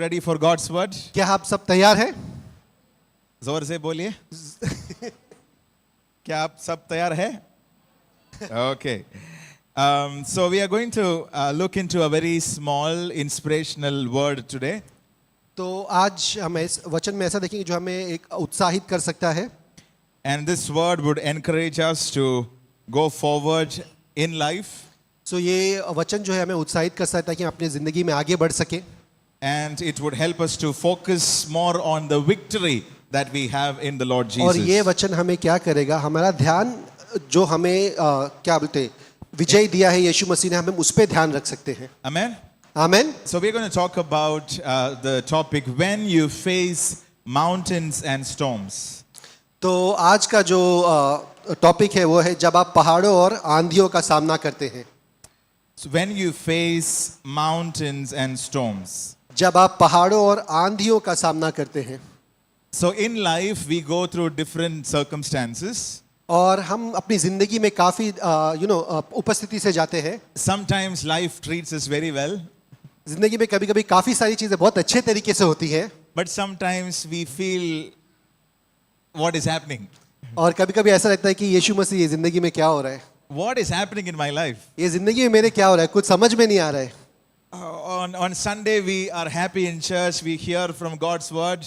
ready for God's word? क्या आप सब तैयार हैं? जोर से बोलिए. क्या आप सब तैयार हैं? Okay. So we are going to look into a very small inspirational word today. तो आज हम इस वचन में ऐसा देखेंगे जो हमें एक उत्साहित कर सकता है. And this word would encourage us to go forward in life. So ये वचन जो है हमें उत्साहित कर सकता है कि हम अपनी जिंदगी में आगे बढ़ सके. And it would help us to focus more on the victory that we have in the Lord Jesus. और ये वचन हमें क्या करेगा, हमारा ध्यान जो हमें क्या बोलते हैं विजय दिया है यीशु मसीह ने, हमें उस पे ध्यान रख सकते हैं. Amen. Amen. So we're going to talk about the topic when you face mountains and storms. तो आज का जो टॉपिक है वो है जब आप पहाड़ों और आंधियों का सामना करते हैं. So when you face mountains and storms. जब आप पहाड़ों और आंधियों का सामना करते हैं. So in life we go through different circumstances. और हम अपनी जिंदगी में काफी उपस्थिति से जाते हैं. Sometimes life treats us very well. जिंदगी में कभी-कभी काफी सारी चीजें बहुत अच्छे तरीके से होती हैं. But sometimes we feel what is happening. और कभी-कभी ऐसा लगता है कि यीशु मसीह ये जिंदगी में क्या हो रहा है. What is happening in my life? ये जिंदगी में मेरे क्या हो रहा है, कुछ समझ में नहीं आ रहा है. On Sunday we are happy in church. We hear from God's word.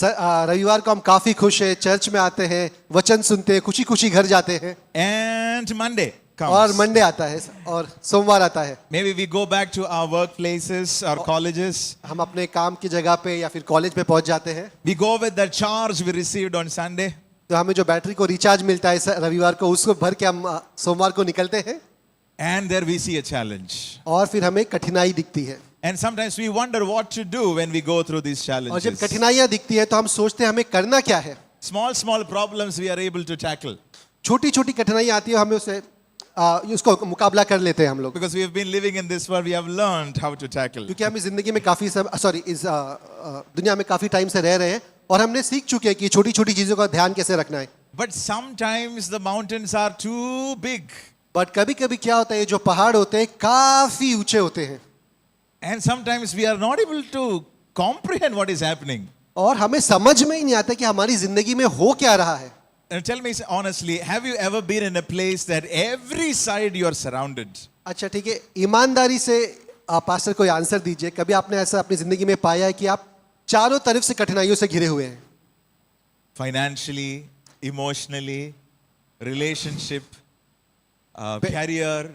रविवार को हम काफी खुश हैं, चर्च में आते हैं, वचन सुनते हैं, खुशी-खुशी घर जाते हैं. And Monday comes. और मंडे आता है और सोमवार आता है. Maybe we go back to our workplaces or colleges. हम अपने काम की जगह पे या फिर कॉलेज पे पहुंच जाते हैं. We go with the charge we received on Sunday. तो हमें जो बैटरी को रिचार्ज मिलता है रविवार को, उसको भर के हम सोमवार को निकलते हैं. And there we see a challenge. और फिर हमें कठिनाई दिखती है. And sometimes we wonder what to do when we go through these और जब challenges. कठिनाइयां दिखती है तो हम सोचते हैं हमें करना क्या है. Small problems we are able to tackle. छोटी-छोटी कठिनाइयां आती है, हमें उसको मुकाबला कर लेते हैं हम लोग. Because we have been living in this world, we have learned how to tackle. क्योंकि हम इस जिंदगी में काफी इस दुनिया में काफी टाइम से रह रहे हैं और हमने सीख चुके हैं कि छोटी-छोटी चीजों का ध्यान कैसे रखना है. But sometimes the mountains are too big. But कभी-कभी क्या होता है, जो पहाड़ होते हैं काफी ऊंचे होते हैं. And sometimes we are not able to comprehend what is happening. और हमें समझ में ही नहीं आता कि हमारी जिंदगी में हो क्या रहा है. And tell me honestly, have you ever been in a place that every side you are surrounded? अच्छा ठीक है, ईमानदारी से आप पास्टर को आंसर दीजिए. कभी आपने ऐसा अपनी जिंदगी में पाया है कि आप चारों तरफ से कठिनाइयों से घिरे हुए हैं? Financially, emotionally, relationship, career,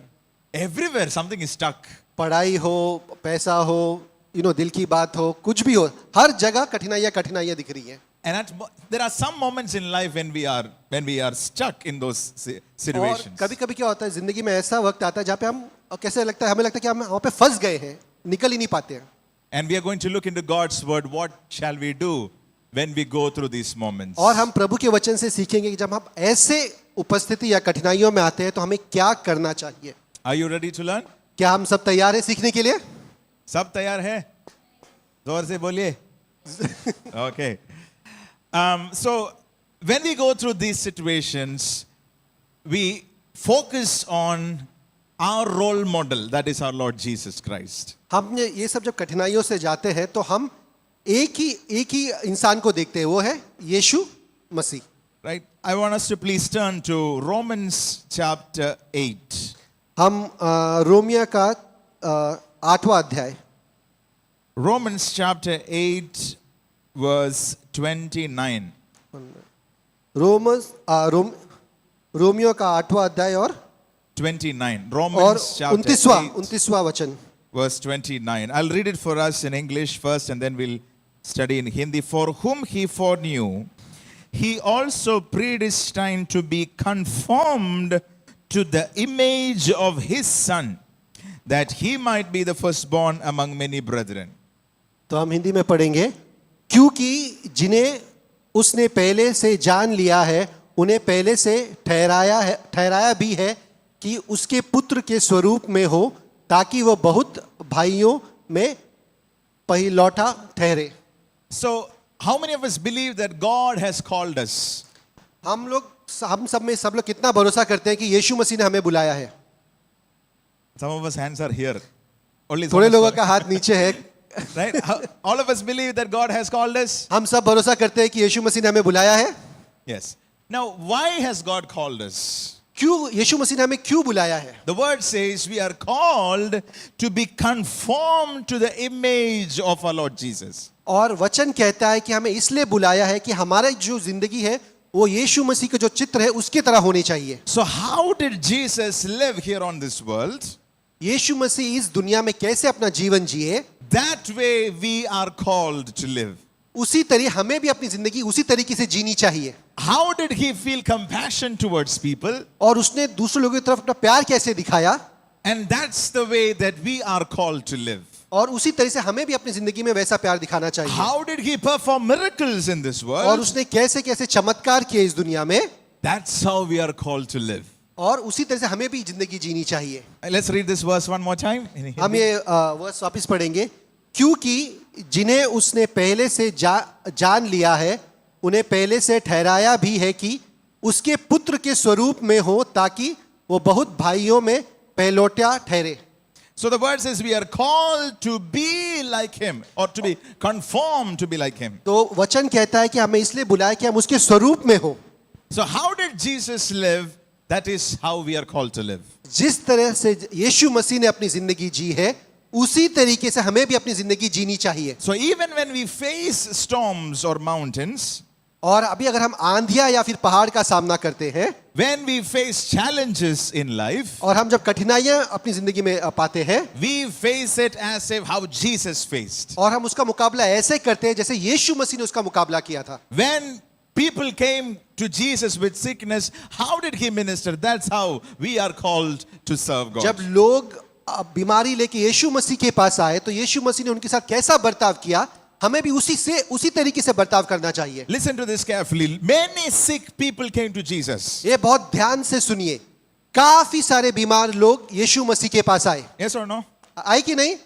everywhere something is stuck. पढ़ाई हो, पैसा हो, दिल की बात हो, कुछ भी हो, हर जगह कठिनाइयां दिख रही हैं. And there are some moments in life when we are stuck in those situations. और कभी-कभी क्या होता है जिंदगी में, ऐसा वक्त आता है जहाँ पे हमें लगता है कि हम वहाँ पे फंस गए हैं, निकल ही नहीं पाते हैं. And we are going to look into God's word. What shall we do when we go through these moments? और हम प्रभु के वचन से सीखेंगे कि जब हम ऐसे उपस्थिति या कठिनाइयों में आते हैं तो हमें क्या करना चाहिए. Are you ready to learn? क्या हम सब तैयार हैं सीखने के लिए? सब तैयार है? जोर से बोलिए. Okay. So when we go through these situations, we focus on our role model, that is our Lord Jesus Christ. हमने ये सब जब कठिनाइयों से जाते हैं तो हम एक ही इंसान को देखते हैं, वो है यीशु मसीह. Right? I want us to please turn to Romans chapter 8. हम रोमिया का 8वां अध्याय. Romans chapter 8 verse 29. रोमियो का 8वां अध्याय और 29. और Romans chapter 29वां वचन. verse 29. I'll read it for us in English first and then we'll study in Hindi. For whom he foreknew, he also predestined to be conformed to the image of his son, that he might be the firstborn among many brethren. तो हम हिंदी में पढ़ेंगे. क्योंकि जिन्हें उसने पहले से जान लिया है, उन्हें पहले से ठहराया भी है कि उसके पुत्र के स्वरूप में हो, ताकि वो बहुत भाइयों में पहिलौठा ठहरे. So, how many of us believe that God has called us? हम सब लोग कितना भरोसा करते हैं कि यीशु मसीह ने हमें बुलाया है? Some of us hands are here. Only थोड़े लोगों का हाथ नीचे है, Right? All of us believe that God has called us. हम सब भरोसा करते हैं कि यीशु मसीह ने हमें बुलाया है. Yes. Now, why has God called us? क्यों यीशु मसीह ने हमें क्यों बुलाया है? The word says we are called to be conformed to the image of our Lord Jesus. और वचन कहता है कि हमें इसलिए बुलाया है कि हमारी जो जिंदगी है वो यीशु मसीह का जो चित्र है उसके तरह होनी चाहिए. So how did Jesus live here on this world? यीशु मसीह इस दुनिया में कैसे अपना जीवन जिए, That way we are called to live. उसी तरह हमें भी अपनी जिंदगी उसी तरीके से जीनी चाहिए. How did he feel compassion towards people? और उसने दूसरे लोगों की तरफ अपना प्यार कैसे दिखाया, And that's the way that we are called to live. और उसी तरह से हमें भी अपनी जिंदगी में वैसा प्यार दिखाना चाहिए. How did he perform miracles in this और world? उसने कैसे कैसे चमत्कार किए इस दुनिया में, That's how we are called to live. और उसी तरह से हमें भी जिंदगी जीनी चाहिए. Let's read this verse one more time. हम ये वर्स वापस पढ़ेंगे. क्योंकि जिन्हें उसने पहले से जान लिया है उन्हें पहले से ठहराया भी है कि उसके पुत्र के स्वरूप में हो, ताकि वो बहुत भाइयों में पहलौठा ठहरे. So the word says we are called to be like him, or to be conformed to be like him. तो वचन कहता है कि हमें इसलिए बुलाया कि हम उसके स्वरूप में हो. So how did Jesus live? That is how we are called to live. जिस तरह से यीशु मसीह ने अपनी जिंदगी जी है उसी तरीके से हमें भी अपनी जिंदगी जीनी चाहिए. So even when we face storms or mountains, और अभी अगर हम आंधिया या फिर पहाड़ का सामना करते हैं, when we face challenges in life, और हम जब कठिनाइयां अपनी जिंदगी में पाते हैं, we face it as if how Jesus faced. और हम उसका मुकाबला ऐसे करते हैं जैसे यीशु मसीह ने उसका मुकाबला किया था. When people came to Jesus with sickness, how did he minister? That's how we are called to serve God. जब लोग बीमारी लेके यीशु मसीह के पास आए तो यीशु मसीह ने उनके साथ कैसा बर्ताव किया, हमें भी उसी तरीके से बर्ताव करना चाहिए. Listen to this carefully. Many sick people came to Jesus. ये बहुत ध्यान से सुनिए. काफी सारे बीमार लोग यीशु मसीह के पास आए. Yes or no? आए कि नहीं?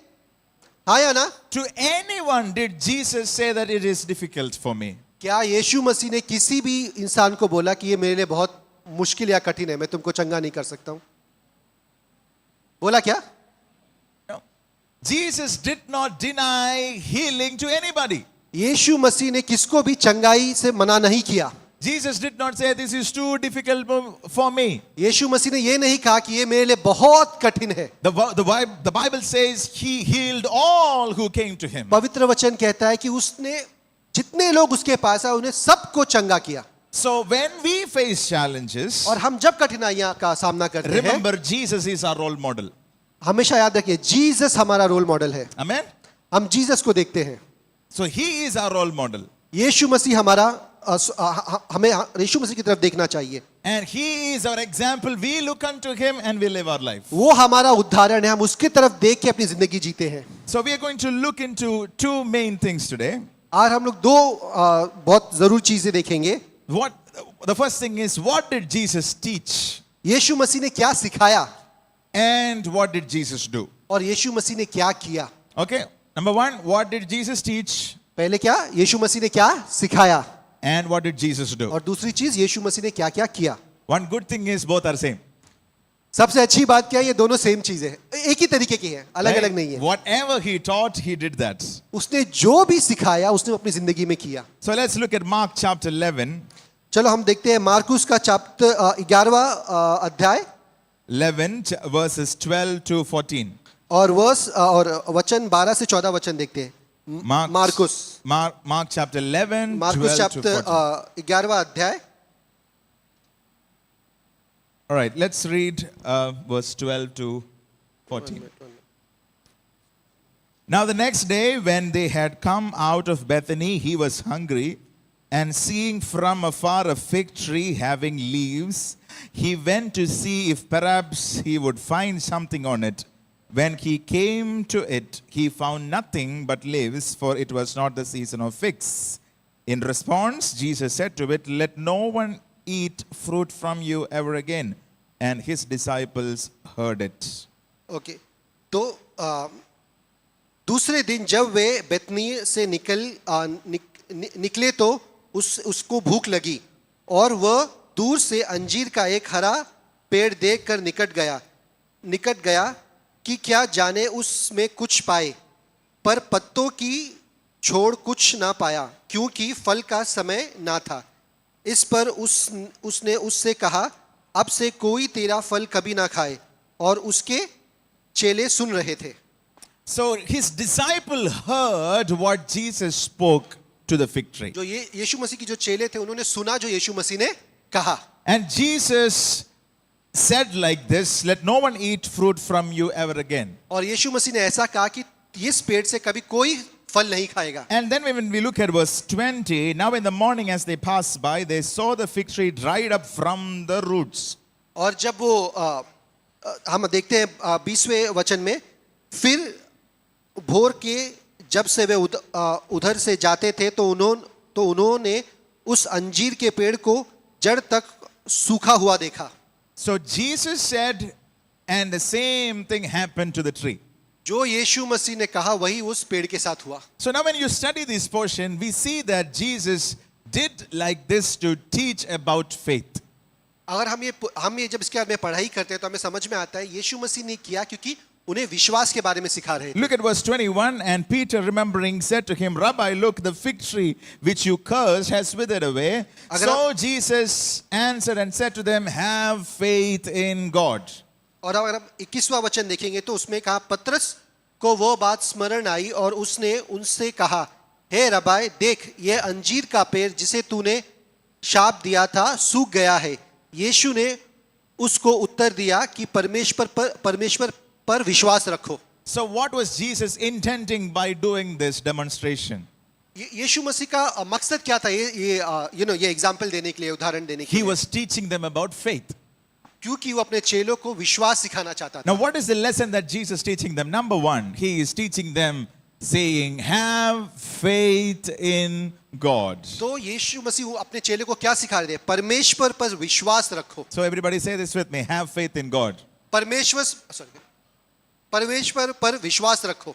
हाँ या ना? To anyone did Jesus say that it is difficult for me? क्या यीशु मसीह ने किसी भी इंसान को बोला कि ये मेरे लिए बहुत मुश्किल या कठिन है, मैं तुमको चंगा नहीं कर सकता हूं? बोला क्या? No. Jesus did not deny healing to anybody. यीशु मसीह ने किसको भी चंगाई से मना नहीं किया. Jesus did not say this is too difficult for me. यीशु मसीह ने ये नहीं कहा कि ये मेरे लिए बहुत कठिन है. The Bible says he healed all who came to him. पवित्र वचन कहता है कि उसने जितने लोग उसके पास आए उन्हें सबको चंगा किया. So when we face challenges, और हम जब कठिनाइयां का सामना करते हैं, remember Jesus is our role model. हमेशा याद रखिए जीसस हमारा रोल मॉडल है. Amen. हम जीसस को देखते हैं. So he is our role model. यीशु मसीह हमारा हमें यीशु मसीह की तरफ देखना चाहिए. And he is our example. We look unto him and we live our life. वो हमारा उदाहरण है, हम उसकी तरफ देख के अपनी जिंदगी जीते हैं. So we are going to look into two main things today. आज हम लोग दो बहुत जरूरी चीजें देखेंगे. The first thing is, what did Jesus teach? यीशु मसीह ने क्या सिखाया And what did Jesus do? और यीशु मसीह ने क्या किया. Okay. Number one, what did Jesus teach? पहले क्या यीशु मसीह ने क्या सिखाया, And what did Jesus do? और दूसरी चीज यीशु मसीह ने क्या क्या किया. One good thing is both are same. सबसे अच्छी बात क्या है, ये दोनों सेम चीजें हैं, एक ही तरीके की हैं, अलग अलग नहीं है. Whatever he taught, he did that. उसने जो भी सिखाया उसने अपनी जिंदगी में किया. So let's look at Mark chapter 11. चलो हम देखते हैं मार्कुस का चैप्टर 11वां अध्याय 11 verses 12 to 14. और वचन 12 से 14 वचन देखते हैं. Mark chapter 11 मार्कुस 12 to 14. चैप्टर 11वां अध्याय. All right, let's read verse 12 to 14. Now the next day when they had come out of Bethany, he was hungry, and seeing from afar a fig tree having leaves, he went to see if perhaps he would find something on it. When he came to it, he found nothing but leaves, for it was not the season of figs. In response, Jesus said to it, "Let no one eat fruit from you ever again." And his disciples heard it. Okay. तो दूसरे दिन जब वे बेतनी से निकले तो उसको भूख लगी, और वह दूर से अंजीर का एक हरा पेड़ देखकर निकट गया कि क्या जाने उसमें कुछ पाए. पर पत्तों की छोड़ कुछ ना पाया, क्योंकि फल का समय ना था। इस पर उसने उससे कहा, अब से कोई तेरा फल कभी ना खाए। और उसके चेले सुन रहे थे। So his disciple heard what Jesus spoke to the fig tree. जो ये यीशु मसीह की जो चेले थे उन्होंने सुना जो यीशु मसीह ने कहा। And Jesus said like this, let no one eat fruit from you ever again. और यीशु मसीह ने ऐसा कहा कि इस पेड़ से कभी कोई फल नहीं खाएगा। And then when we look at verse 20, now in the morning as they passed by, they saw the fig tree dried up from the roots. और जब वो हम देखते हैं 20वें वचन में, फिर भोर के जब से वे उधर से जाते थे तो उन्होंने उस अंजीर के पेड़ को जड़ तक सूखा हुआ देखा। So Jesus said, and the same thing happened to the tree. जो यीशु मसीह ने कहा वही उस पेड़ के साथ हुआ। So now when you study this portion, we see that Jesus did like this to teach about faith. अगर हम ये जब इसके बारे में पढ़ाई करते हैं तो हमें समझ में आता है यीशु मसीह ने किया क्योंकि उन्हें विश्वास के बारे में सिखा रहे थे। Look at verse 21, and Peter remembering said to him, Rabbi, look, the fig tree which you cursed has withered away. So Jesus answered and said to them, have faith in God. और अगर हम 21वां वचन देखेंगे तो उसमें कहा, पतरस को वो बात स्मरण आई और उसने उनसे कहा, हे रबाई, देख ये अंजीर का पेड़ जिसे तूने शाप दिया था सूख गया है। यीशु ने उसको उत्तर दिया कि परमेश्वर पर विश्वास रखो। So what was Jesus intending by doing this demonstration? यीशु मसीह का मकसद क्या था ये एग्जांपल देने के लिए, उदाहरण देने के He लिए? was teaching them about faith. क्योंकि वो अपने चेलों को विश्वास सिखाना चाहता था। Now what is the lesson that Jesus is teaching them? Number one, he is teaching them saying, have faith in God. तो यीशु मसीह अपने चेलों को क्या सिखा रहे थे? परमेश्वर पर विश्वास रखो। So everybody say this with me, have faith in God. परमेश्वर पर विश्वास रखो।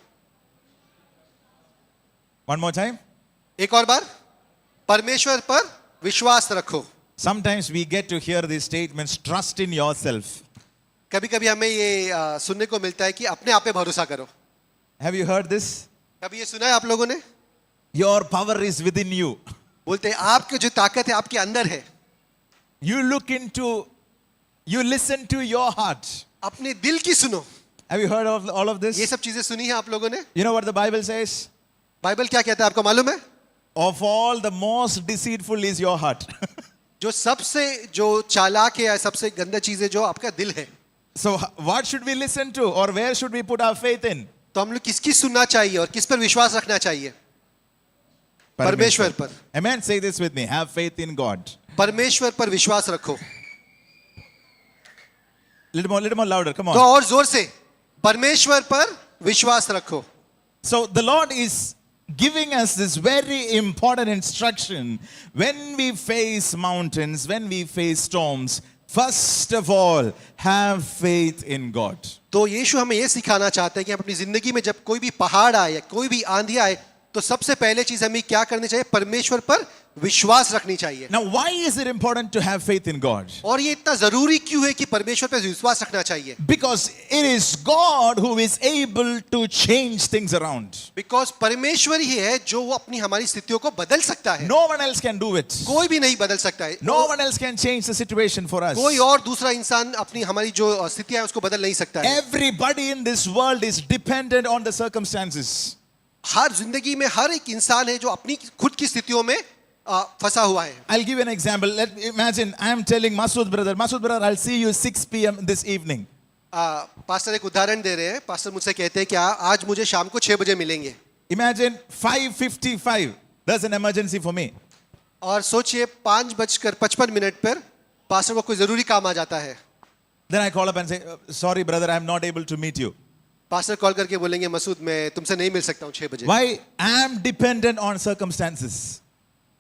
One more time. एक और बार, परमेश्वर पर विश्वास रखो। Sometimes we get to hear these statements, trust in yourself. कभी-कभी हमें ये सुनने को मिलता है कि अपने आप पे भरोसा करो। Have you heard this? कभी ये सुना है आप लोगों ने? Your power is within you. बोलते हैं आपकी जो ताकत है आपके अंदर है। You listen to your heart. अपने दिल की सुनो। Have you heard of all of ये this? सब चीजें सुनी है आप लोगों ने? You know what the Bible says? Bible क्या कहता है आपको मालूम है? Of all, the most deceitful is your heart. जो सबसे जो चालाक है या सबसे गंदा चीज है जो आपका दिल है। So what should we listen to, or where should we put our faith in? तो हम लोग किसकी सुनना चाहिए और किस पर विश्वास रखना चाहिए? परमेश्वर पर। Amen. Say this with me. Have faith in God. परमेश्वर पर विश्वास रखो। Little more louder. Come तो on. और जोर से, परमेश्वर पर विश्वास रखो। So the Lord is giving us this very important instruction. When we face mountains, when we face storms, first of all, have faith in God. तो यीशु हमें ये सिखाना चाहते हैं कि अपनी जिंदगी में जब कोई भी पहाड़ आए, कोई भी आंधी आए, तो सबसे पहले चीज हमें क्या करनी चाहिए? परमेश्वर पर विश्वास रखनी चाहिए। Now, why is it important to have faith in God? और ये इतना जरूरी क्यों है कि परमेश्वर पर विश्वास रखना चाहिए? Because it is God who is able to change things around. Because परमेश्वर ही है जो वो अपनी हमारी स्थितियों को बदल सकता है। No one else can do it. कोई भी नहीं बदल सकता है। No one else can change the situation for us. कोई और दूसरा इंसान अपनी हमारी जो स्थितियां है उसको बदल नहीं सकता है। Everybody in this world is dependent on the circumstances. हर जिंदगी में हर एक इंसान है जो अपनी खुद की स्थितियों में फंसा हुआ है। I'll give you an example. Imagine I am telling Masood brother, I'll see you 6 p.m. this evening. Pastor एक उदाहरण दे रहे हैं। पास्टर मुझसे कहते हैं कि आज मुझे शाम को 6 बजे मिलेंगे। Imagine 5:55. There's an emergency for me. और सोचिए 5:55 पर पास्टर को कोई जरूरी काम आ जाता है। Then I call up and say, sorry brother, I'm not able to meet you. Pastor call करके बोलेंगे, मसूद मैं तुमसे नहीं मिल सकता हूँ 6 बजे। Why? I am dependent on circumstances.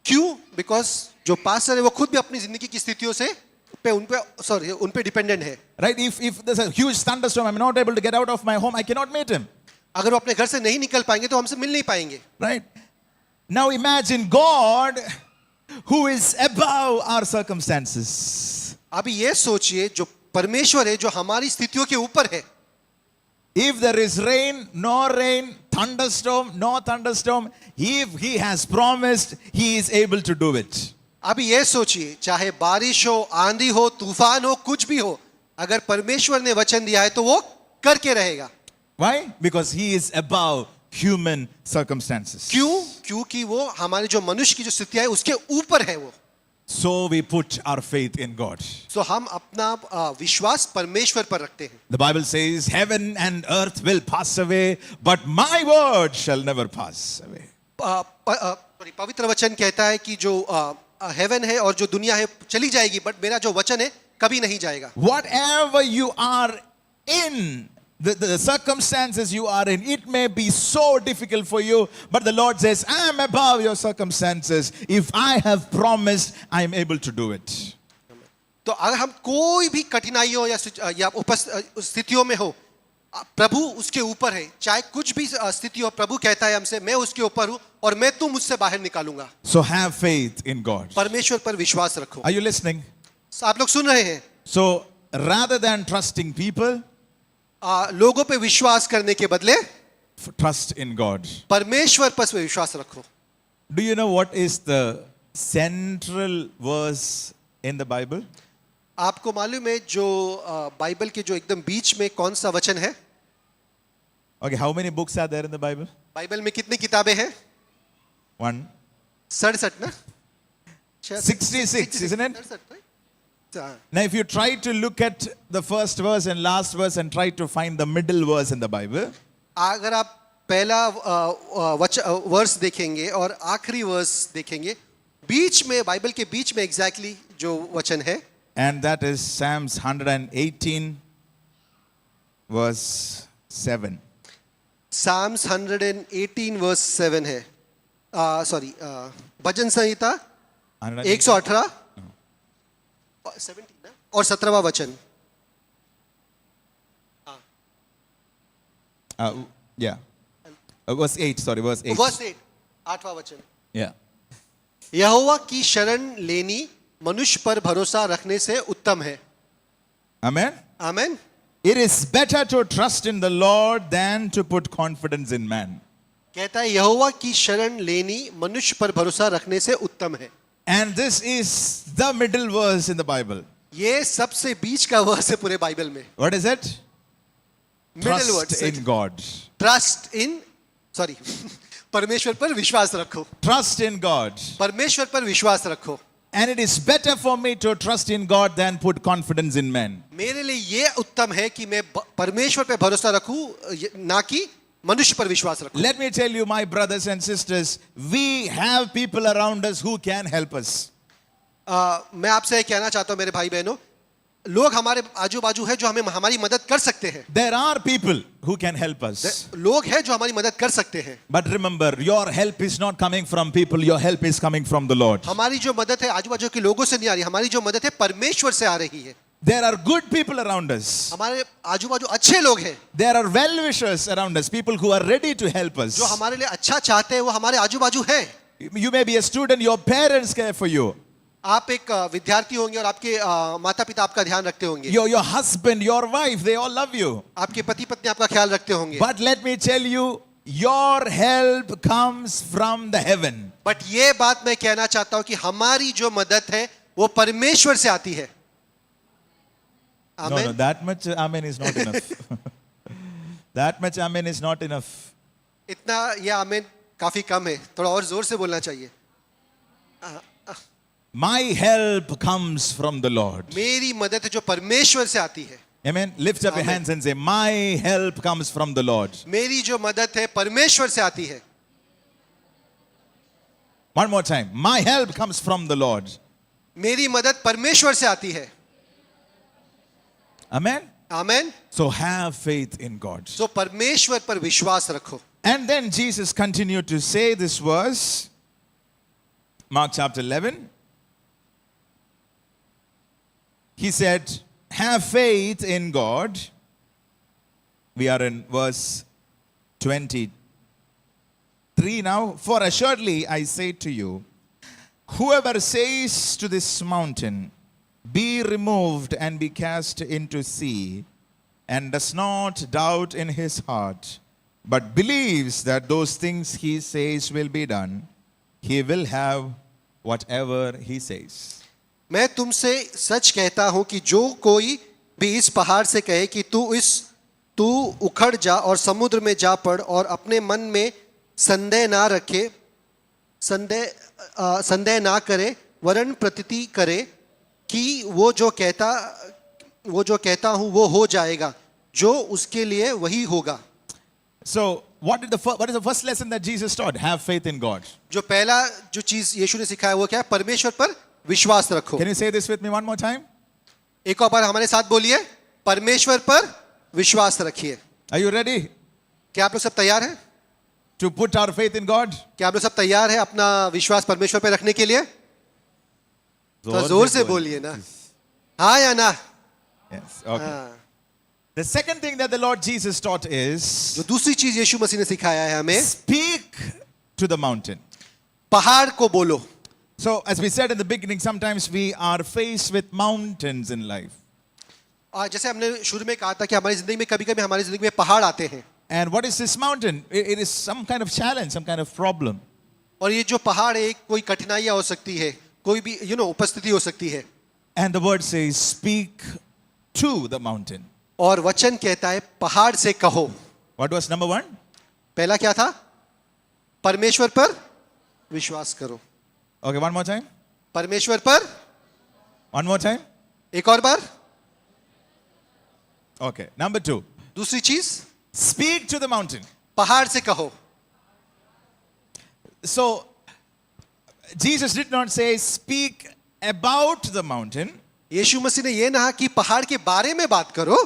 क्यों? बिकॉज जो पास्टर है वो खुद भी अपनी जिंदगी की स्थितियों से उन पे डिपेंडेंट है। Right? If there's a huge thunderstorm, I'm not able to get out of my home, I cannot meet him. अगर वो अपने घर से नहीं निकल पाएंगे तो हमसे मिल नहीं पाएंगे। Right? Now imagine God who is above our circumstances. अभी ये सोचिए जो परमेश्वर है जो हमारी स्थितियों के ऊपर है। If there is rain, no rain, thunderstorm, no thunderstorm, if he has promised, he is able to do it. अभी ये सोचिए, चाहे बारिश हो, आंधी हो, तूफान हो, कुछ भी हो, अगर परमेश्वर ने वचन दिया है तो वो करके रहेगा. Why? Because he is above human circumstances. क्यों? क्योंकि वो हमारे जो मनुष्य की जो स्थिति है उसके ऊपर है वो. So we put our faith in God. तो हम अपना विश्वास परमेश्वर पर रखते हैं. The Bible says, heaven and earth will pass away, but my word shall never pass away. पवित्र वचन कहता है कि जो हेवन है और जो दुनिया है चली जाएगी, बट मेरा जो वचन है कभी नहीं जाएगा. Whatever you are in, the circumstances you are in, it may be so difficult for you, but the Lord says, I am above your circumstances. If I have promised, I am able to do it. तो अगर हम कोई भी कठिनाइयों या स्थितियों में हो, प्रभु उसके ऊपर है. चाहे कुछ भी स्थिति हो, प्रभु कहता है हमसे, मैं उसके ऊपर हूं और मैं तुम मुझसे बाहर निकालूंगा. So have faith in God. परमेश्वर पर विश्वास रखो. Are you listening? आप लोग सुन रहे हैं? So rather than trusting people, लोगों पे विश्वास करने के बदले trust in God. परमेश्वर पर विश्वास रखो. Do you know what is the central verse in the Bible? आपको मालूम है जो बाइबल के जो एकदम बीच में कौन सा वचन है? Okay, how many books are there in the Bible? Bible में कितनी किताबें हैं? 1. 67 ना? 66, isn't it? 67, right? Now, if you try to look at the first verse and last verse and try to find the middle verse in the Bible, अगर आप पहला verse देखेंगे और आखिरी वर्स देखेंगे, बीच में बाइबल के बीच में एग्जैक्टली जो वचन है, and that is Psalms 118 verse 7. Psalms 118 verse 7 है. सॉरी, भजन संहिता 118 17 ना? और 17वां वचन. Yeah. Verse 8, sorry, verse 8. Verse 8 8वां वचन. Yeah. यहोवा की शरण लेनी मनुष्य पर भरोसा रखने से उत्तम है. Amen. Amen. It is better to trust in the Lord than to put confidence in man. कहता है यहोवा की शरण लेनी मनुष्य पर भरोसा रखने से उत्तम है. And this is the middle verse in the Bible. ये सबसे बीच का वर्स है पूरे बाइबल में. What is it? Middle word. Trust in God. Trust in, sorry, परमेश्वर पर विश्वास रखो. Trust in God. परमेश्वर पर विश्वास रखो. And it is better for me to trust in God than put confidence in men. मेरे लिए ये उत्तम है कि मैं परमेश्वर पर भरोसा रखूं, ना कि मनुष्य पर विश्वास रखूं. Let me tell you, my brothers and sisters, we have people around us who can help us. मैं आपसे कहना चाहता हूं मेरे भाई बहनों, लोग हमारे आजू बाजू है जो हमें हमारी मदद कर सकते हैं. There are people who can help us. लोग हैं जो हमारी मदद कर सकते हैं. But remember, your help is not coming from people, your help is coming from the Lord. हमारी जो मदद है आजू बाजू के लोगों से नहीं आ रही, हमारी जो मदद है परमेश्वर से आ रही है. There are good people around us. हमारे आजू बाजू अच्छे लोग हैं. There are well-wishers around us, people who are ready to help us. जो हमारे लिए अच्छा चाहते हैं वो हमारे आजू बाजू हैं. You may be a student, your parents care for you. आप एक विद्यार्थी होंगे और आपके माता पिता आपका ध्यान रखते होंगे. Your husband, your wife, they all love you. आपके पति पत्नी आपका ख्याल रखते होंगे. But let me tell you, your help comes from the heaven. But ये बात मैं कहना चाहता हूं कि हमारी जो मदद है वो परमेश्वर से आती है. No, that much amen is not enough. That much amen is not enough. इतना ये आमेन काफी कम है, थोड़ा और जोर से बोलना चाहिए. My help comes from the Lord. मेरी मदद है जो परमेश्वर से आती है. Amen. Lift up your Amen. hands and say, my help comes from the Lord. मेरी जो मदद है परमेश्वर से आती है. One more time. My help comes from the Lord. मेरी मदद परमेश्वर से आती है. Amen. Amen. So have faith in God. तो परमेश्वर पर विश्वास रखो. And then Jesus continued to say this verse, Mark chapter 11. He said, have faith in God. We are in verse 23 now. For assuredly I say to you, whoever says to this mountain, be removed and be cast into sea, and does not doubt in his heart, but believes that those things he says will be done, he will have whatever he says. मैं तुमसे सच कहता हूं कि जो कोई भी इस पहाड़ से कहे कि तू उखड़ जा और समुद्र में जा पड़ और अपने मन में संदेह ना रखे, संदेह ना करे, वरन प्रतीति करे कि वो जो कहता हूं वो हो जाएगा, जो उसके लिए वही होगा. So, what is the first lesson that Jesus taught? Have faith in God. जो पहला जो चीज यीशु ने सिखाया वो क्या है? परमेश्वर पर विश्वास रखो. Can you say this with me one more time? एक और बार हमारे साथ बोलिए, परमेश्वर पर विश्वास रखिए. Are you ready क्या आप लोग सब तैयार हैं? to put our faith in God? क्या आप लोग सब तैयार हैं अपना विश्वास परमेश्वर पर रखने के लिए? तो जोर से बोलिए ना, हाँ या ना. Yes. Okay. हाँ. The second thing that the Lord Jesus taught is जो दूसरी चीज यीशु मसीह ने सिखाया है हमें, speak to the mountain. पहाड़ को बोलो. So, as we said in the beginning, sometimes we are faced with mountains in life. और जैसे हमने शुरू में कहा था कि हमारी जिंदगी में कभी-कभी हमारी जिंदगी में पहाड़ आते हैं. And what is this mountain? It is some kind of challenge, some kind of problem. और ये जो पहाड़ है कोई कठिनाइयां हो सकती है, कोई भी उपस्थिति हो सकती है. And the word says, speak to the mountain. और वचन कहता है पहाड़ से कहो. What was number one? पहला क्या था? परमेश्वर पर विश्वास करो. Okay, one more time. परमेश्वर पर. One more time. एक और बार. Okay, number two. दूसरी चीज, Speak to the mountain. पहाड़ से कहो. So, Jesus did not say, speak about the mountain, यीशु मसीह ने ये कहा कि पहाड़ के बारे में बात करो,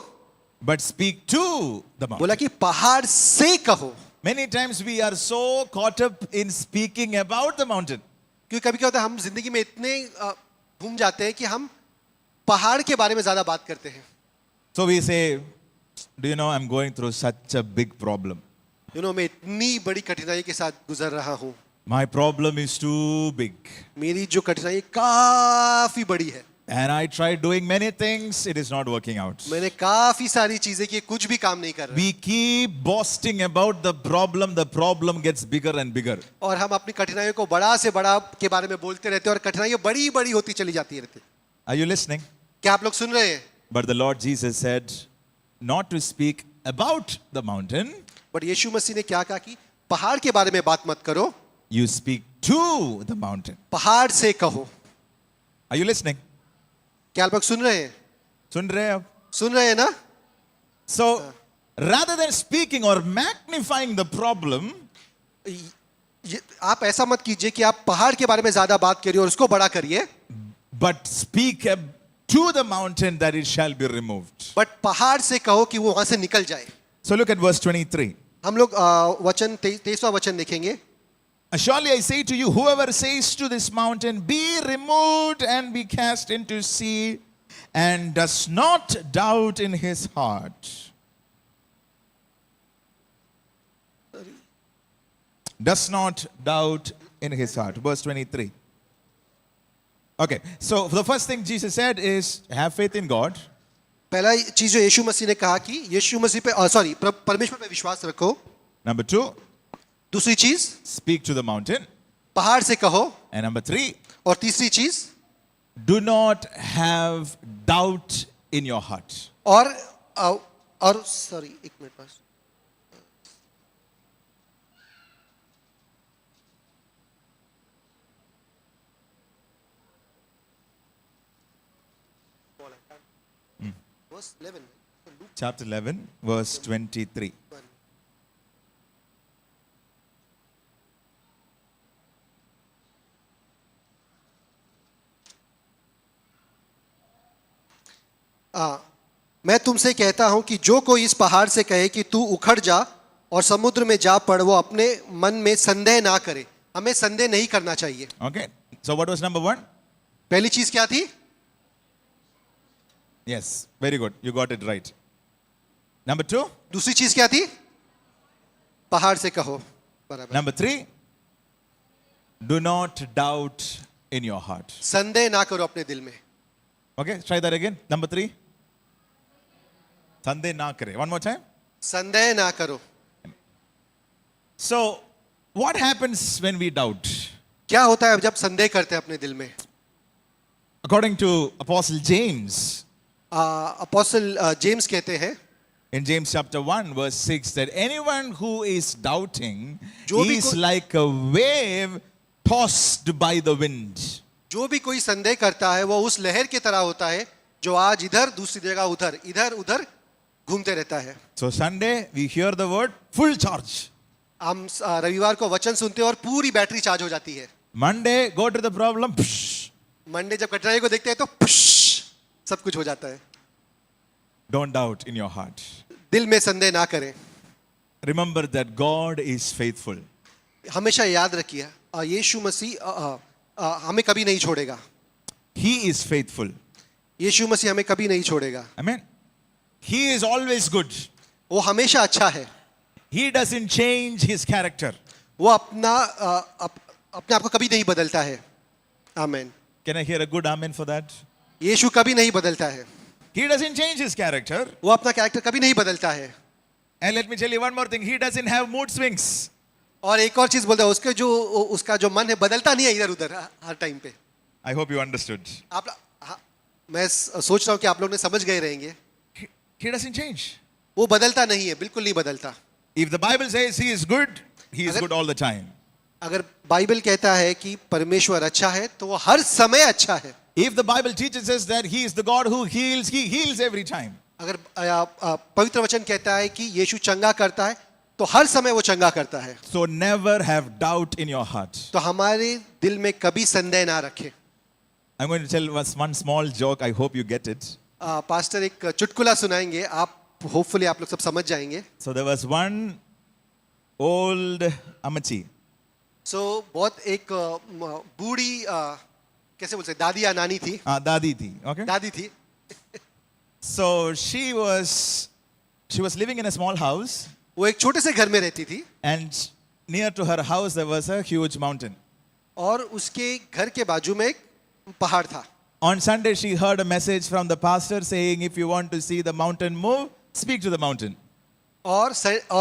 but speak to the mountain. बोला कि पहाड़ से कहो. Many times we are so caught up in speaking about the mountain. क्योंकि कभी क्या होता है, हम जिंदगी में इतने घूम जाते हैं कि हम पहाड़ के बारे में ज्यादा बात करते हैं. So we say, do you know, I'm going through such a big problem. मैं इतनी बड़ी कठिनाई के साथ गुजर रहा हूँ. My problem is too big. मेरी जो कठिनाई काफी बड़ी है. And I tried doing many things, it is not working out. मैंने काफी सारी चीजें की, कुछ भी काम नहीं कर रहा. We keep boasting about the problem gets bigger and bigger. और हम अपनी कठिनाइयों को बड़ा से बड़ा के बारे में बोलते रहते हैं और कठिनाइयां बड़ी बड़ी होती चली जाती रहती. Are you listening? क्या आप लोग सुन रहे हैं? But the Lord Jesus said not to speak about the mountain, but यीशु मसीह ने क्या कहा कि पहाड़ के बारे में बात मत करो, you speak to the mountain. पहाड़ से कहो. Are you listening? क्या आप लोग सुन रहे हैं? सुन रहे हैं आप? सुन रहे हैं ना? So rather than speaking or magnifying the problem, आप ऐसा मत कीजिए कि आप पहाड़ के बारे में ज्यादा बात करिए और उसको बड़ा करिए, but speak to the mountain that it shall be removed. But पहाड़ से कहो कि वो वहां से निकल जाए. So look at verse 23. हम लोग वचन 23वां वचन देखेंगे. Surely I say to you, whoever says to this mountain, be removed and be cast into sea, and does not doubt in his heart. Does not doubt in his heart. Verse 23. Okay, so the first thing Jesus said is, have faith in God. पहला चीज जो यीशु मसीह ने कहा कि यीशु मसीह पे परमेश्वर पे विश्वास रखो. Number two, दूसरी चीज, speak to the mountain. पहाड़ से कहो. And number three, और तीसरी चीज, do not have doubt in your heart. और सॉरी एक मिनट पास. Verse 11. Chapter 11, verse 23. मैं तुमसे कहता हूं कि जो कोई इस पहाड़ से कहे कि तू उखड़ जा और समुद्र में जा पड़, वो अपने मन में संदेह ना करे. हमें संदेह नहीं करना चाहिए. Okay, so what was number one? पहली चीज क्या थी? Yes, very good. You got it right. Number two? दूसरी चीज क्या थी? पहाड़ से कहो. बराबर. Number three, do not doubt in your heart. संदेह ना करो अपने दिल में. Okay, try that again. Number three. Sandeh na kare. One more time. संदेह ना करो. So, what happens when we doubt? क्या होता है जब संदेह करते हैं अपने दिल में? According to Apostle James, apostle James कहते हैं in James chapter 1, verse 6, that anyone who is doubting जो भी is कोई- like a wave tossed by the wind. जो भी कोई संदेह करता है वो उस लहर की तरह होता है जो आज इधर दूसरी जगह उधर इधर उधर घूमते रहता है. So, Sunday, we hear the word full charge. हम रविवार को वचन सुनते हैं और पूरी बैटरी चार्ज हो जाती है. Monday, go to the problem. psh, Monday जब कठिनाई को देखते हैं तो पुश, सब कुछ हो जाता है. Don't doubt in your heart. दिल में संदेह ना करें. Remember that God is faithful. हमेशा याद रखिए यीशु मसीह हमें कभी नहीं छोड़ेगा. He is faithful. यीशु मसीह हमें कभी नहीं छोड़ेगा. Amen. He is always good. वो हमेशा अच्छा है. He doesn't change his character. वो अपने आप को कभी नहीं बदलता है. आमीन. Can I hear a good amen for that? यीशु कभी नहीं बदलता है. He doesn't change his character. वो अपना कैरेक्टर कभी नहीं बदलता है. And let me tell you one more thing. He doesn't have mood swings. और एक और चीज बोलता है उसका जो मन है बदलता नहीं है इधर उधर हर टाइम पे. I hope you understood. मैं सोच रहा हूँ कि आप लोग ने समझ गए रहेंगे. He doesn't change. वो बदलता नहीं है, बिल्कुल नहीं बदलता. If the Bible says he is good, he is अगर- good all the time. अगर बाइबल कहता है कि परमेश्वर अच्छा है तो वो हर समय अच्छा है. If the Bible teaches us that he is the God who heals, he heals every time. अगर पवित्र वचन कहता है कि यीशु चंगा करता है तो हर समय वो चंगा करता है. So never have doubt in your heart. तो हमारे दिल में कभी संदेह ना रखें. I'm going to tell us one small joke. I hope you get it. Pastor एक चुटकुला सुनाएंगे. आप होपफुली आप लोग सब समझ जाएंगे. So there was one old amachi. सो बहुत एक बूढ़ी कैसे बोल सकते दादी या नानी थी. Dadi thi. Okay. दादी थी. So she was living in a small house, वो एक छोटे से घर में रहती थी and near to her house there was a huge mountain. और उसके घर के बाजू में एक पहाड़ था. On Sunday she heard a message from the pastor saying, if you want to see the mountain move, speak to the mountain. और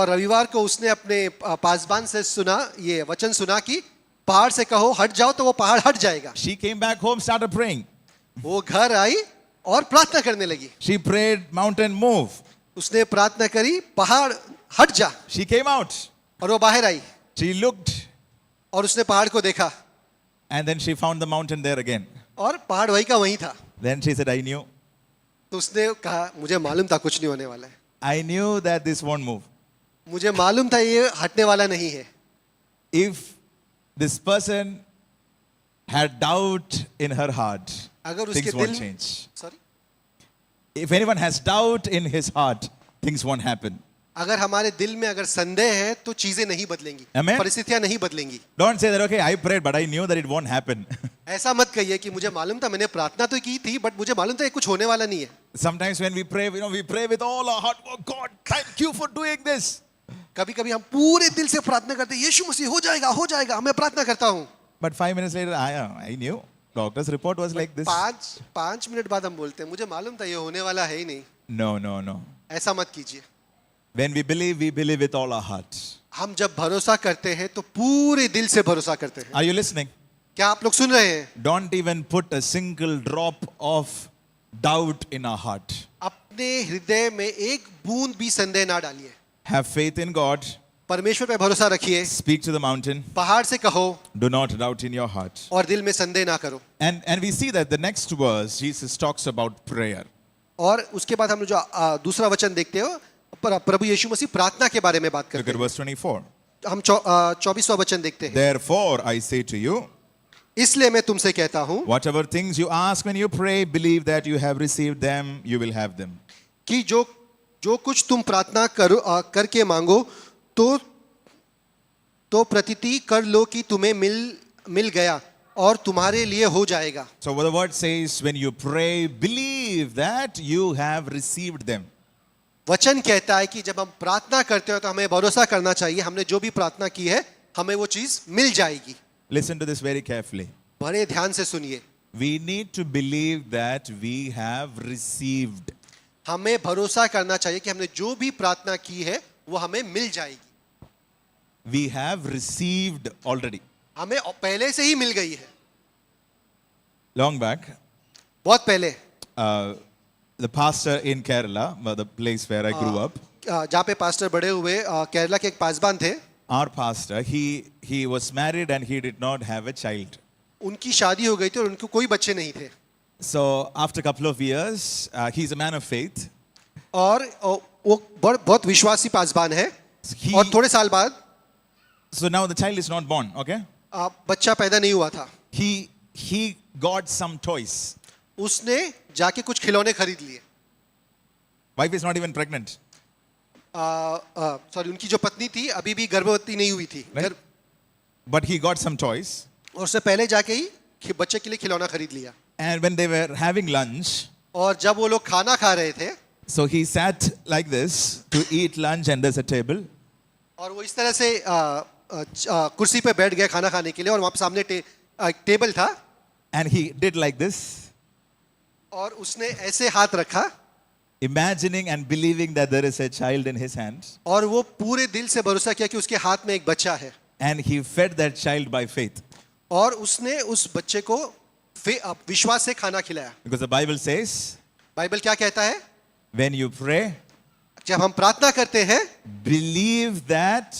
रविवार को उसने अपने पासबान से सुना ये वचन सुना कि पहाड़ से कहो हट जाओ तो वो पहाड़ हट जाएगा. She came back home, started praying. वो घर आई और प्रार्थना करने लगी. She prayed, mountain move. उसने प्रार्थना करी पहाड़ हट जा. She came out. और वो बाहर आई She looked, और उसने पहाड़ को देखा and then she found the mountain there again. और पहाड़ वही का वही था. Then she said, I knew. तो उसने कहा मुझे मालूम था कुछ नहीं होने वाला है. I knew that this won't move. मुझे मालूम था ये हटने वाला नहीं है. If this person had doubt in her heart, अगर उसके things won't दिल change. Sorry If anyone has doubt in his heart, things won't happen. अगर हमारे दिल में अगर संदेह है तो चीजें नहीं बदलेंगी. Amen. परिस्थितियां नहीं बदलेंगी. Don't say that, okay, I prayed, but I knew that it won't happen. ऐसा मत कहिए कि मुझे मालूम था मैंने प्रार्थना तो की थी बट मुझे मालूम था ये कुछ होने वाला नहीं है. Sometimes when we pray, we pray with all our heart. Oh God, thank you for doing this. कभी कभी हम पूरे दिल से प्रार्थना करते हैं यीशु मसीह हो जाएगा मैं प्रार्थना करता हूँ. But 5 minutes later, I knew. Doctor's report was like this. पाँच मिनट बाद हम बोलते हैं मुझे मालूम था ये होने वाला है ही नहीं. No. ऐसा मत कीजिए. When we believe with all our heart. हम जब भरोसा करते हैं तो पूरे दिल से भरोसा करते हैं. Are you listening? क्या आप लोग सुन रहे हैं? Don't even put a single drop of doubt in our heart. अपने हृदय में एक बूंद भी संदेह ना डालिए. Have faith in God. परमेश्वर पे भरोसा रखिए. Speak to the mountain. पहाड़ से कहो Do not doubt in your heart. और दिल में संदेह ना करो. And we see that the next verse, Jesus talks about prayer. और उसके बाद हम लोग जो दूसरा वचन देखते हो प्रभु यीशु मसीह प्रार्थना के बारे में बात Look करते at हैं. verse 24. हम 24वां वचन देखते हैं. Therefore, I say to you, इसलिए मैं तुमसे कहता हूँ whatever things you ask when you pray, believe that you have received them, you will have them. कि जो कुछ तुम प्रार्थना करो करके मांगो तो प्रतीति कर लो कि तुम्हें मिल गया और तुम्हारे लिए हो जाएगा. So what the word says, when you pray, believe that you have received them. वचन कहता है कि जब हम प्रार्थना करते हो तो हमें भरोसा करना चाहिए हमने जो भी प्रार्थना की है हमें वो चीज मिल जाएगी. Listen to this very carefully. बड़े ध्यान से सुनिए. We need to believe that we have received. हमें भरोसा करना चाहिए कि हमने जो भी प्रार्थना की है वो हमें मिल जाएगी. we have received already. हमें पहले से ही मिल गई है. Long back, बहुत पहले. the pastor in Kerala, the place where I grew up, जहाँ पे पास्टर बड़े हुए केरला के एक पासबान थे. our pastor, he was married and he did not have a child. उनकी शादी हो गई थी और उनको कोई बच्चे नहीं थे. So after a couple of years, he's a man of faith. और वो बहुत विश्वासी पासबान है. He- और थोड़े साल बाद So now the child is not born, okay? बच्चा पैदा नहीं हुआ था. He got some toys. उसने जाके कुछ खिलौने खरीद लिए. Wife is not even pregnant. Sorry, उनकी जो पत्नी थी अभी भी गर्भवती नहीं हुई थी. Right. But he got some toys. और उससे पहले जाके ही बच्चे के लिए खिलौना खरीद लिया. And when they were having lunch, और जब वो लोग खाना खा रहे थे, so he sat like this to eat lunch and there's a table. और वो इस तरह से कुर्सी पे बैठ गया खाना खाने के लिए, और वहाँ पे सामने एक टेबल था. And he did like this, और उसने ऐसे हाथ रखा, imagining and believing that there is a child in his hands. और वो पूरे दिल से भरोसा किया कि उसके हाथ में एक बच्चा है. And he fed that child by faith. और उसने उस बच्चे को विश्वास से खाना खिलाया. Because the Bible says, Bible क्या कहता है? when you pray, जब हम प्रार्थना करते हैं, believe that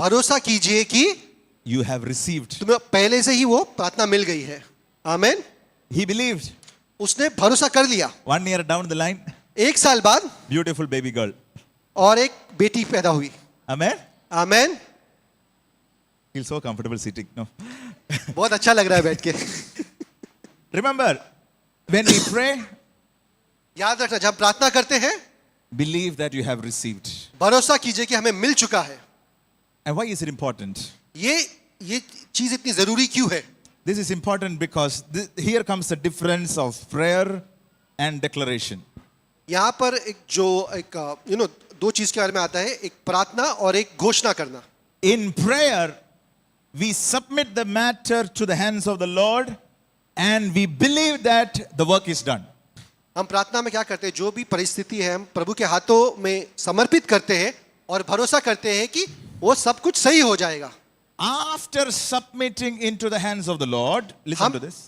भरोसा कीजिए कि you have received. तुम्हें पहले से ही वो प्रार्थना मिल गई है. आमेन. He believed. उसने भरोसा कर लिया. 1 year down the line, एक साल बाद beautiful baby girl. और एक बेटी पैदा हुई. Amen? आमेन. Feel so comfortable sitting. No. बहुत अच्छा लग रहा है बैठ के. Remember, when we pray, याद रखना, जब प्रार्थना करते हैं, believe that you have received. भरोसा कीजिए कि हमें मिल चुका है. And why is it important? ये चीज इतनी जरूरी क्यों है? This is important because here comes the difference of prayer and declaration. यहाँ पर दो चीज के बारे में आता है, एक प्रार्थना और एक घोषणा करना. In prayer, we submit the matter to the hands of the Lord and we believe that the work is done. हम प्रार्थना में क्या करते हैं? जो भी परिस्थिति है हम प्रभु के हाथों में समर्पित करते हैं और भरोसा करते हैं कि वो सब कुछ सही हो जाएगा. After submitting into the hands of the Lord, listen to this.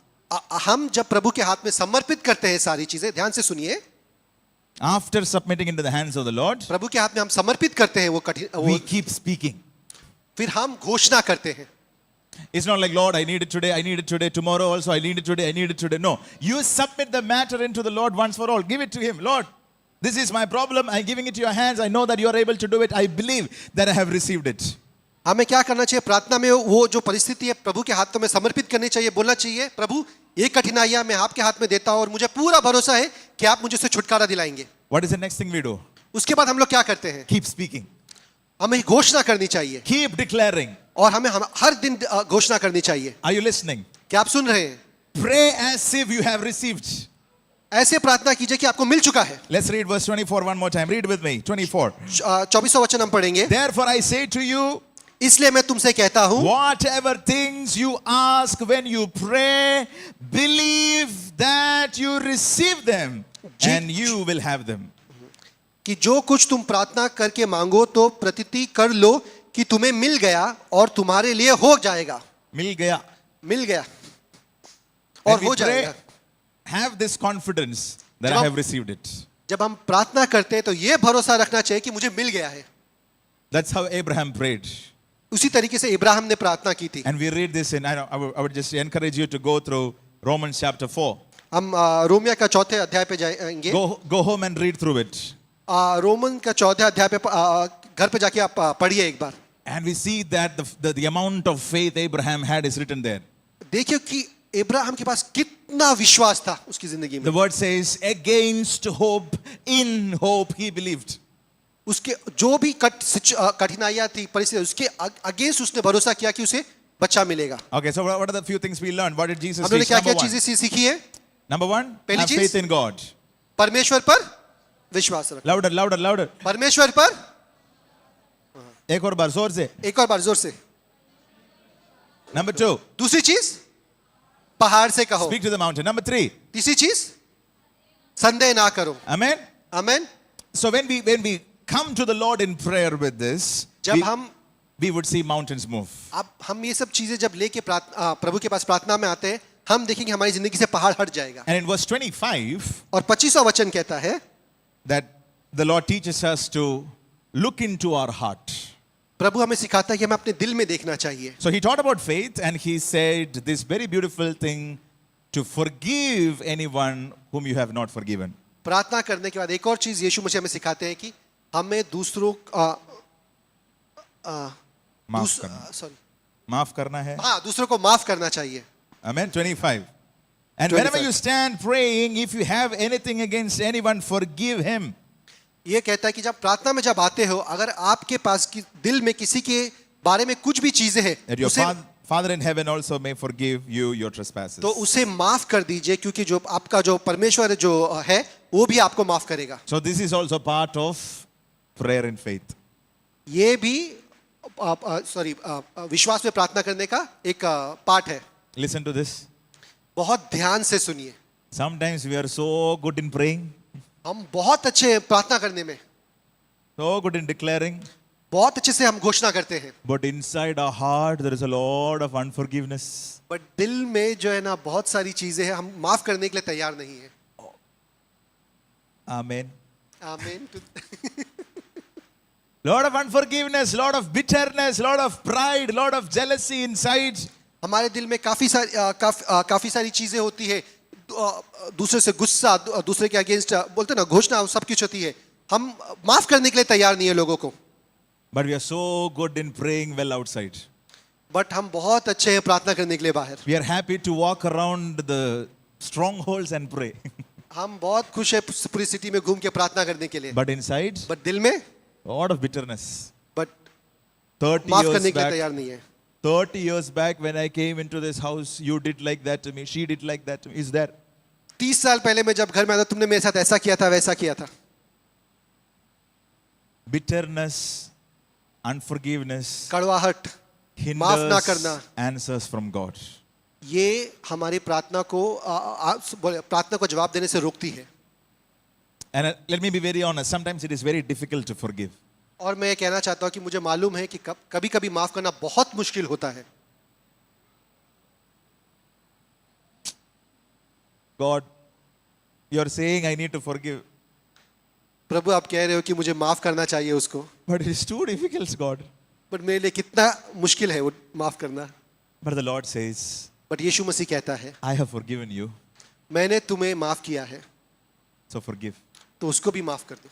हम जब प्रभु के हाथ में समर्पित करते हैं सारी चीजें, ध्यान से सुनिए. After submitting into the hands of the Lord, प्रभु के हाथ में हम समर्पित करते हैं we keep speaking. फिर हम घोषणा करते हैं. It's not like, Lord, I need it today, tomorrow also, I need it today. No. You submit the matter into the Lord once for all. Give it to Him. Lord, this is my problem. I'm giving it to your hands. I know that you are able to do it. I believe that I have received it. हमें क्या करना चाहिए? प्रार्थना में वो जो परिस्थिति है प्रभु के हाथों में समर्पित करनी चाहिए. बोलना चाहिए, प्रभु ये कठिनाइयां मैं आपके हाथ में देता हूं और मुझे पूरा भरोसा है कि आप मुझे उससे छुटकारा दिलाएंगे. What is the next thing we do? उसके बाद हम लोग क्या करते हैं? Keep speaking. हमें घोषणा करनी चाहिए. Keep declaring. और हमें हर दिन घोषणा करनी चाहिए. Are you listening? क्या आप सुन रहे हैं? Pray as if you have received. ऐसे प्रार्थना कीजिए कि आपको मिल चुका है. Let's read verse 24 one more time. Read with me. 24. 24वां वचन हम पढ़ेंगे. Therefore I say to you, इसलिए मैं तुमसे कहता हूं, whatever things you ask when you pray, believe that you receive them and you will have them. कि जो कुछ तुम प्रार्थना करके मांगो तो प्रतीति कर लो कि तुम्हें मिल गया और तुम्हारे लिए हो जाएगा. मिल गया. मिल गया When और we हो pray, जाएगा. have this confidence that जब I हम- have received it. जब हम प्रार्थना करते हैं तो ये भरोसा रखना चाहिए कि मुझे मिल गया है. That's how Abraham prayed. उसी तरीके से इब्राहिम ने प्रार्थना की थी. And we read this in, I would just encourage you to go through Romans chapter 4. हम रोमिया का चौथे अध्याय पे जाएंगे. Go home and read through it. Roman का चौथे अध्याय पे घर पे जाके आप पढ़िए एक बार. And we see that the amount of faith Abraham had is written there. देखिए कि इब्राहिम के पास कितना विश्वास था उसकी जिंदगी में. The word says, against hope, in hope, he believed. उसके जो भी कठिनाइयां थी परिस्थिति, उसके अगेंस्ट उसने भरोसा किया कि उसे बच्चा मिलेगा. Okay, so what are the few things we learned? What did Jesus हमने teach? क्या क्या Number one. चीजें सीखी है? Number one, पहली have चीज? faith in God. परमेश्वर पर विश्वास रखना. Louder, louder, louder. परमेश्वर पर. एक और बार जोर से. एक और बार जोर से. Number two, दूसरी चीज, पहाड़ से कहो. speak to the mountain. Number three, तीसरी चीज, संदेह ना करो. amen. Amen. So when we come to the Lord in prayer with this, जब हम we would see mountains move. अब हम ये सब चीजें जब लेके प्रभु के पास प्रार्थना में आते हैं, हम देखेंगे हमारी जिंदगी से पहाड़ हट जाएगा। And in verse 25, और 25वां वचन कहता है that the Lord teaches us to look into our heart. प्रभु हमें सिखाता है कि हमें अपने दिल में देखना चाहिए। So he taught about faith and he said this very beautiful thing to forgive anyone whom you have not forgiven. प्रार्थना करने के बाद एक और चीज यीशु मसीह हमें सिखाते हैं कि हमें दूसरों माफ करना। सॉरी माफ करना है। हाँ, दूसरों को माफ करना चाहिए। Amen. 25. And 25. whenever you stand praying, if you have anything against anyone, forgive him. ये कहता है कि जब प्रार्थना में जब आते हो, अगर आपके पास दिल में किसी के बारे में कुछ भी चीजें हैं, That your उसे Father in heaven also may forgive you your trespasses. तो उसे माफ कर दीजिए, क्योंकि जो आपका जो परमेश्वर जो है वो भी आपको माफ करेगा। So this is also part of prayer in faith. ये भी विश्वास में प्रार्थना करने का एक पार्ट है। Listen to this. बहुत ध्यान से सुनिए। Sometimes we are so good in praying, हम बहुत अच्छे हैं प्रार्थना करने में, so good in declaring, बहुत अच्छे से हम घोषणा करते हैं, but inside our heart there is a lot of unforgiveness. But दिल में जो है ना बहुत सारी चीजें हैं, हम माफ करने के लिए तैयार नहीं है। Amen. आमीन। Lot of unforgiveness, lot of bitterness, lot of pride, lot of jealousy inside. हमारे दिल में काफी सारी चीजें होती है, दूसरे से गुस्सा, दूसरे के अगेंस्ट बोलते ना घोषणा, सब कुछ होती है। हम माफ करने के लिए तैयार नहीं है लोगों को, But we are so good in praying well outside. But हम बहुत अच्छे हैं प्रार्थना करने के लिए बाहर। We are happy to walk around the strongholds and pray. हम बहुत खुश है पूरी सिटी में घूम के प्रार्थना करने के लिए, But inside, बट दिल में a lot of bitterness. But 30 माफ years करने के लिए back, तैयार नहीं है। 30 years back when I came into this house, you did like that to me, she did like that to me. Is there? 30 साल पहले मैं जब घर में आया, तुमने मेरे साथ ऐसा किया था, वैसा किया था। Bitterness, unforgiveness कड़वाहट, माफ ना hinders करना, answers from God. ये हमारी प्रार्थना को जवाब देने से रोकती है। And let me be very honest, sometimes it is very difficult to forgive. और मैं ये कहना चाहता हूँ कि मुझे मालूम है कि कभी कभी माफ करना बहुत मुश्किल होता है। God, you are saying I need to forgive, प्रभु आप कह रहे हो कि मुझे माफ करना चाहिए उसको, but it is too difficult, God. But मेरे लिए कितना मुश्किल है वो माफ करना। But the Lord says, but यीशु मसीह कहता है, I have forgiven you, मैंने तुम्हें माफ किया है so forgive. तो उसको भी माफ कर दो।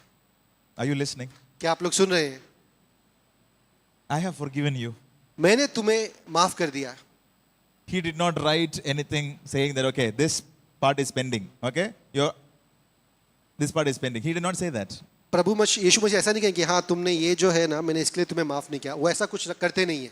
Are you listening? क्या आप लोग सुन रहे हैं? I have forgiven you. मैंने तुम्हें माफ कर दिया। He did not write anything saying that, okay, this part is pending, okay? This part is pending. He did not say that. यीशु मसीह ऐसा नहीं कहेंगे कि हाँ तुमने ये जो है ना, मैंने इसके लिए तुम्हें माफ नहीं किया। वो ऐसा कुछ करते नहीं है।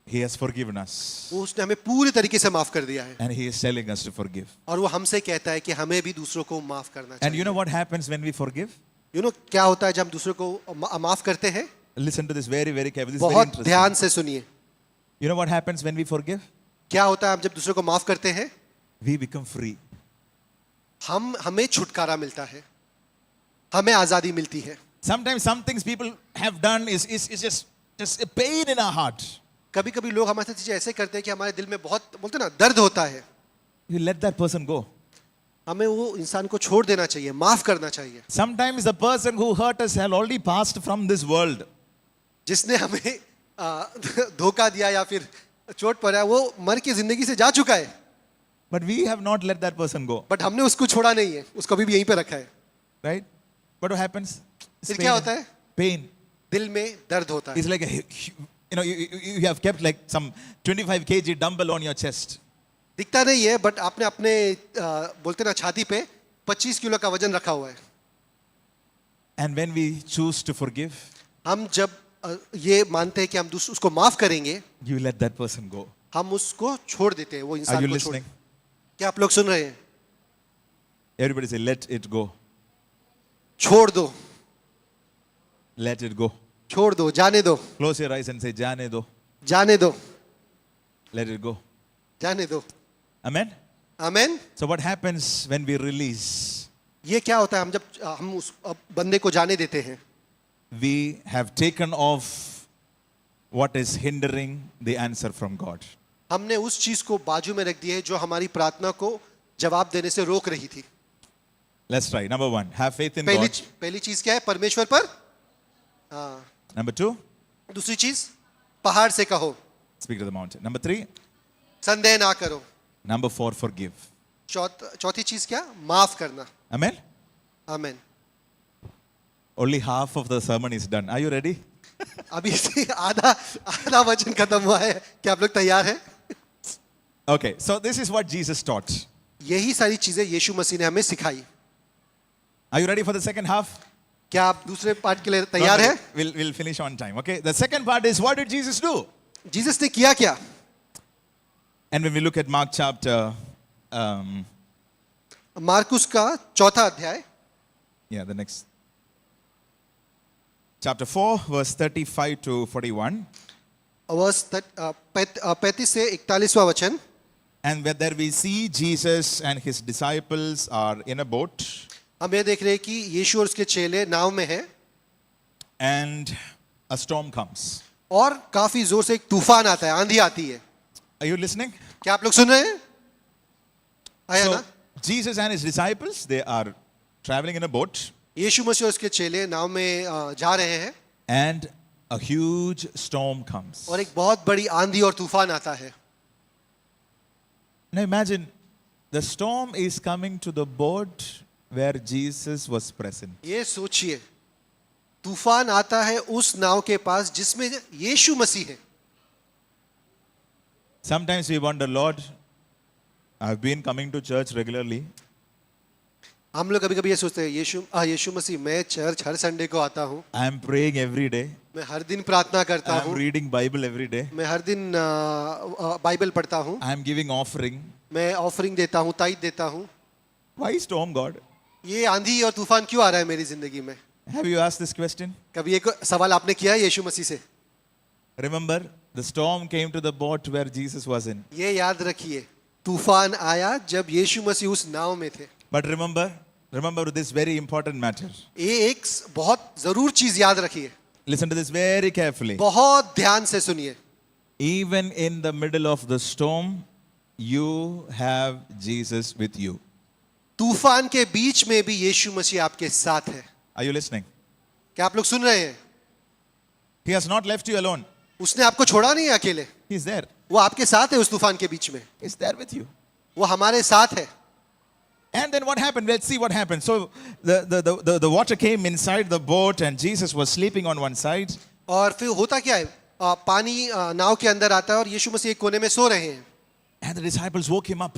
He has forgiven us. वो उसने हमें पूरी तरीके से माफ कर दिया है, And He is telling us to forgive. और वो हमसे कहता है कि हमें भी दूसरों को माफ करना And you चाहिए। know what happens when we forgive? क्या होता है जब हम दूसरों को माफ करते हैं? Listen to this very, very carefully. This is very बहुत interesting. ध्यान से सुनिए। You know what happens when we forgive? क्या होता है हम जब दूसरों को माफ करते हैं? We become free. हमें छुटकारा मिलता है, हमें आजादी मिलती है। Sometimes some things people have done is just a pain in our heart. कभी कभी लोग हमारे साथ चीजें ऐसे करते हैं कि हमारे दिल में बहुत बोलते ना दर्द होता है। You let that person go. हमें वो इंसान को छोड़ देना चाहिए, माफ करना चाहिए। Sometimes the person who hurt us have already passed from this world. जिसने हमें धोखा दिया या फिर चोट पड़ा, वो मर के जिंदगी से जा चुका है, But we have not let that person go. But हमने उसको छोड़ा नहीं है, उसको अभी भी यहीं पे रखा है। Right? But what happens? It's फिर क्या होता है? Pain. दिल में दर्द होता है। It's like you have kept like some 25 kg dumbbell on your chest. दिखता नहीं है, बट आपने अपने बोलते ना छाती पे 25 किलो का वजन रखा हुआ है। And when we choose to forgive, हम जब ये मानते हैं कि हम उसको माफ करेंगे, you let that person go. हम उसको छोड़ देते हैं, वो Are इंसान you को छोड़। listening? क्या आप लोग सुन रहे हैं? Everybody say, let it go. छोड़ दो, Let it go. छोड़ दो, जाने दो, Close your eyes and say, Jane do. जाने दो, Let it go. जाने दो। Amen? आमीन। So what happens when we release? ये क्या होता है हम जब हम उस बंदे को जाने देते हैं? We have taken off what is hindering the answer from God. हमने उस चीज को बाजू में रख दिया है जो हमारी प्रार्थना को जवाब देने से रोक रही थी। Let's try. Number 1, have faith in पहली God. पहली चीज क्या है? परमेश्वर पर। हाँ। Number 2, दूसरी चीज, पहाड़ से कहो, speak to the mountain. Number 3, संदेह ना करो। number 4, forgive. चौथी चीज क्या? माफ करना। Amen? आमीन। Only half of the sermon is done. Are you ready? अभी से आधा वचन खत्म हुआ है। क्या आप लोग तैयार हैं? Okay, so this is what Jesus taught. यही सारी चीजें यीशु मसीह ने हमें सिखाई। Are you ready for the second half? क्या आप दूसरे पार्ट के लिए तैयार हैं? We'll finish on time. Okay, the second part is what did Jesus do? Jesus ने किया क्या? And when we look at Mark chapter, Marcus का 4 अध्याय, the next. Chapter 4, verse 35 to 41. Verse 35 से 41वां वचन। And there we see Jesus and his disciples are in a boat. हम ये देख रहे हैं कि यीशु और उसके चेले नाव में हैं And a storm comes. और काफी जोर से एक तूफान आता है, आंधी आती है। Are you listening? क्या आप लोग सुन रहे हैं? आया So, ना? Jesus and his disciples, they are traveling in a boat. यीशु मसीह और उसके चेले नाव में जा रहे हैं And a huge storm comes. और एक बहुत बड़ी आंधी और तूफान आता है। Now imagine, the storm is coming to the boat where Jesus was present. ये सोचिए, तूफान आता है उस नाव के पास जिसमें यीशु मसीह है। Sometimes we wonder, Lord, I've been coming to church regularly. हम लोग कभी कभी ये सोचते हैं, यीशु मसीह, मैं चर्च हर संडे को आता हूँ, I am praying every day. मैं हर दिन प्रार्थना करता I am हूँ, reading Bible every day. मैं हर दिन बाइबल पढ़ता हूँ, I am giving offering. मैं ऑफरिंग देता हूँ, ताइद देता हूँ। Why storm, God? ये आंधी और तूफान क्यों आ रहा है मेरी जिंदगी में? Have you asked this question? कभी एक सवाल आपने किया है यीशु मसीह से? Remember, the storm came to the boat where Jesus was in. ये याद रखिए, तूफान आया जब यीशु मसीह उस नाव में थे। But remember this very important matter. ये एक बहुत जरूर चीज याद रखिए, Listen to this very carefully. बहुत ध्यान से सुनिए। Even in the middle of the storm, you have Jesus with you. तूफान के बीच में भी यीशु मसीह आपके साथ है। Are you listening? क्या आप लोग सुन रहे हैं? He has not left you alone. उसने आपको छोड़ा नहीं है अकेले, He is there. वो आपके साथ है उस तूफान के बीच में, He's there with you. वो हमारे साथ है। And then what happened? Let's see what happened. So the water came inside the boat and Jesus was sleeping on one side. और फिर होता क्या है, पानी नाव के अंदर आता है और यीशु मसीह एक कोने में सो रहे हैं And the disciples woke him up.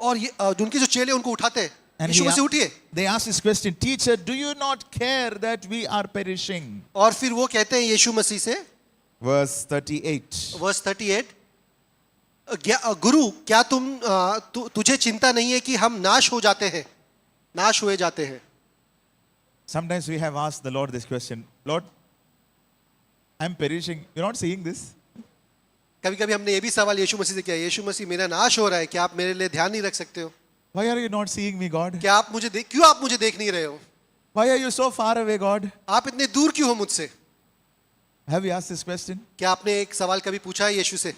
और उनके जो चेले उनको उठाते हैं, And यीशु मसीह उठिए। they asked this question, Teacher, do you not care that we are perishing? और फिर वो कहते हैं यीशु मसीह से, Verse 38. वर्स 38, गुरु क्या तुझे चिंता नहीं है कि हम नाश हुए जाते हैं? Sometimes we have asked the Lord this question, Lord, I'm perishing. You're not seeing this? कभी कभी हमने ये भी सवाल यीशु मसीह से किया, यीशु मसीह मेरा नाश हो रहा है, क्या आप मेरे लिए ध्यान नहीं रख सकते हो? Why are you not seeing me, God? क्या आप क्यों आप मुझे देख नहीं रहे हो? Why are you so far away, God? आप इतने दूर क्यों हो मुझसे? Have you asked this question? क्या आपने एक सवाल कभी पूछा है यीशु से?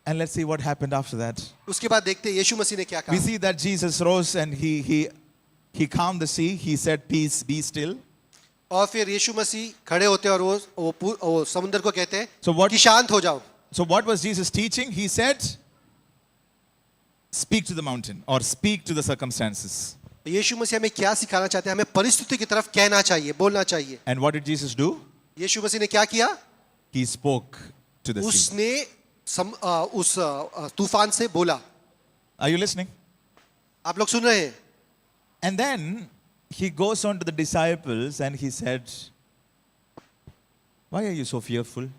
And let's see what happened after that. उसके बाद देखते हैं यीशु मसीह ने क्या We कहा। see that Jesus rose and he calmed the sea. He said, Peace, be still. और फिर यीशु मसीह खड़े होते हैं और वो समुद्र को कहते हैं So what- कि शांत हो जाओ। So what was Jesus teaching? He said, Speak to the mountain or speak to the circumstances. यीशु मसीह हमें क्या सिखाना चाहते हैं? हमें परिस्थिति की तरफ कहना चाहिए, बोलना चाहिए। And what did Jesus do? यीशु मसीह ने क्या किया? He spoke to the sea. उसने उस तूफान से बोला। Are you listening? आप लोग सुन रहे हैं? And then he goes on to the disciples and he said, Why are you so fearful?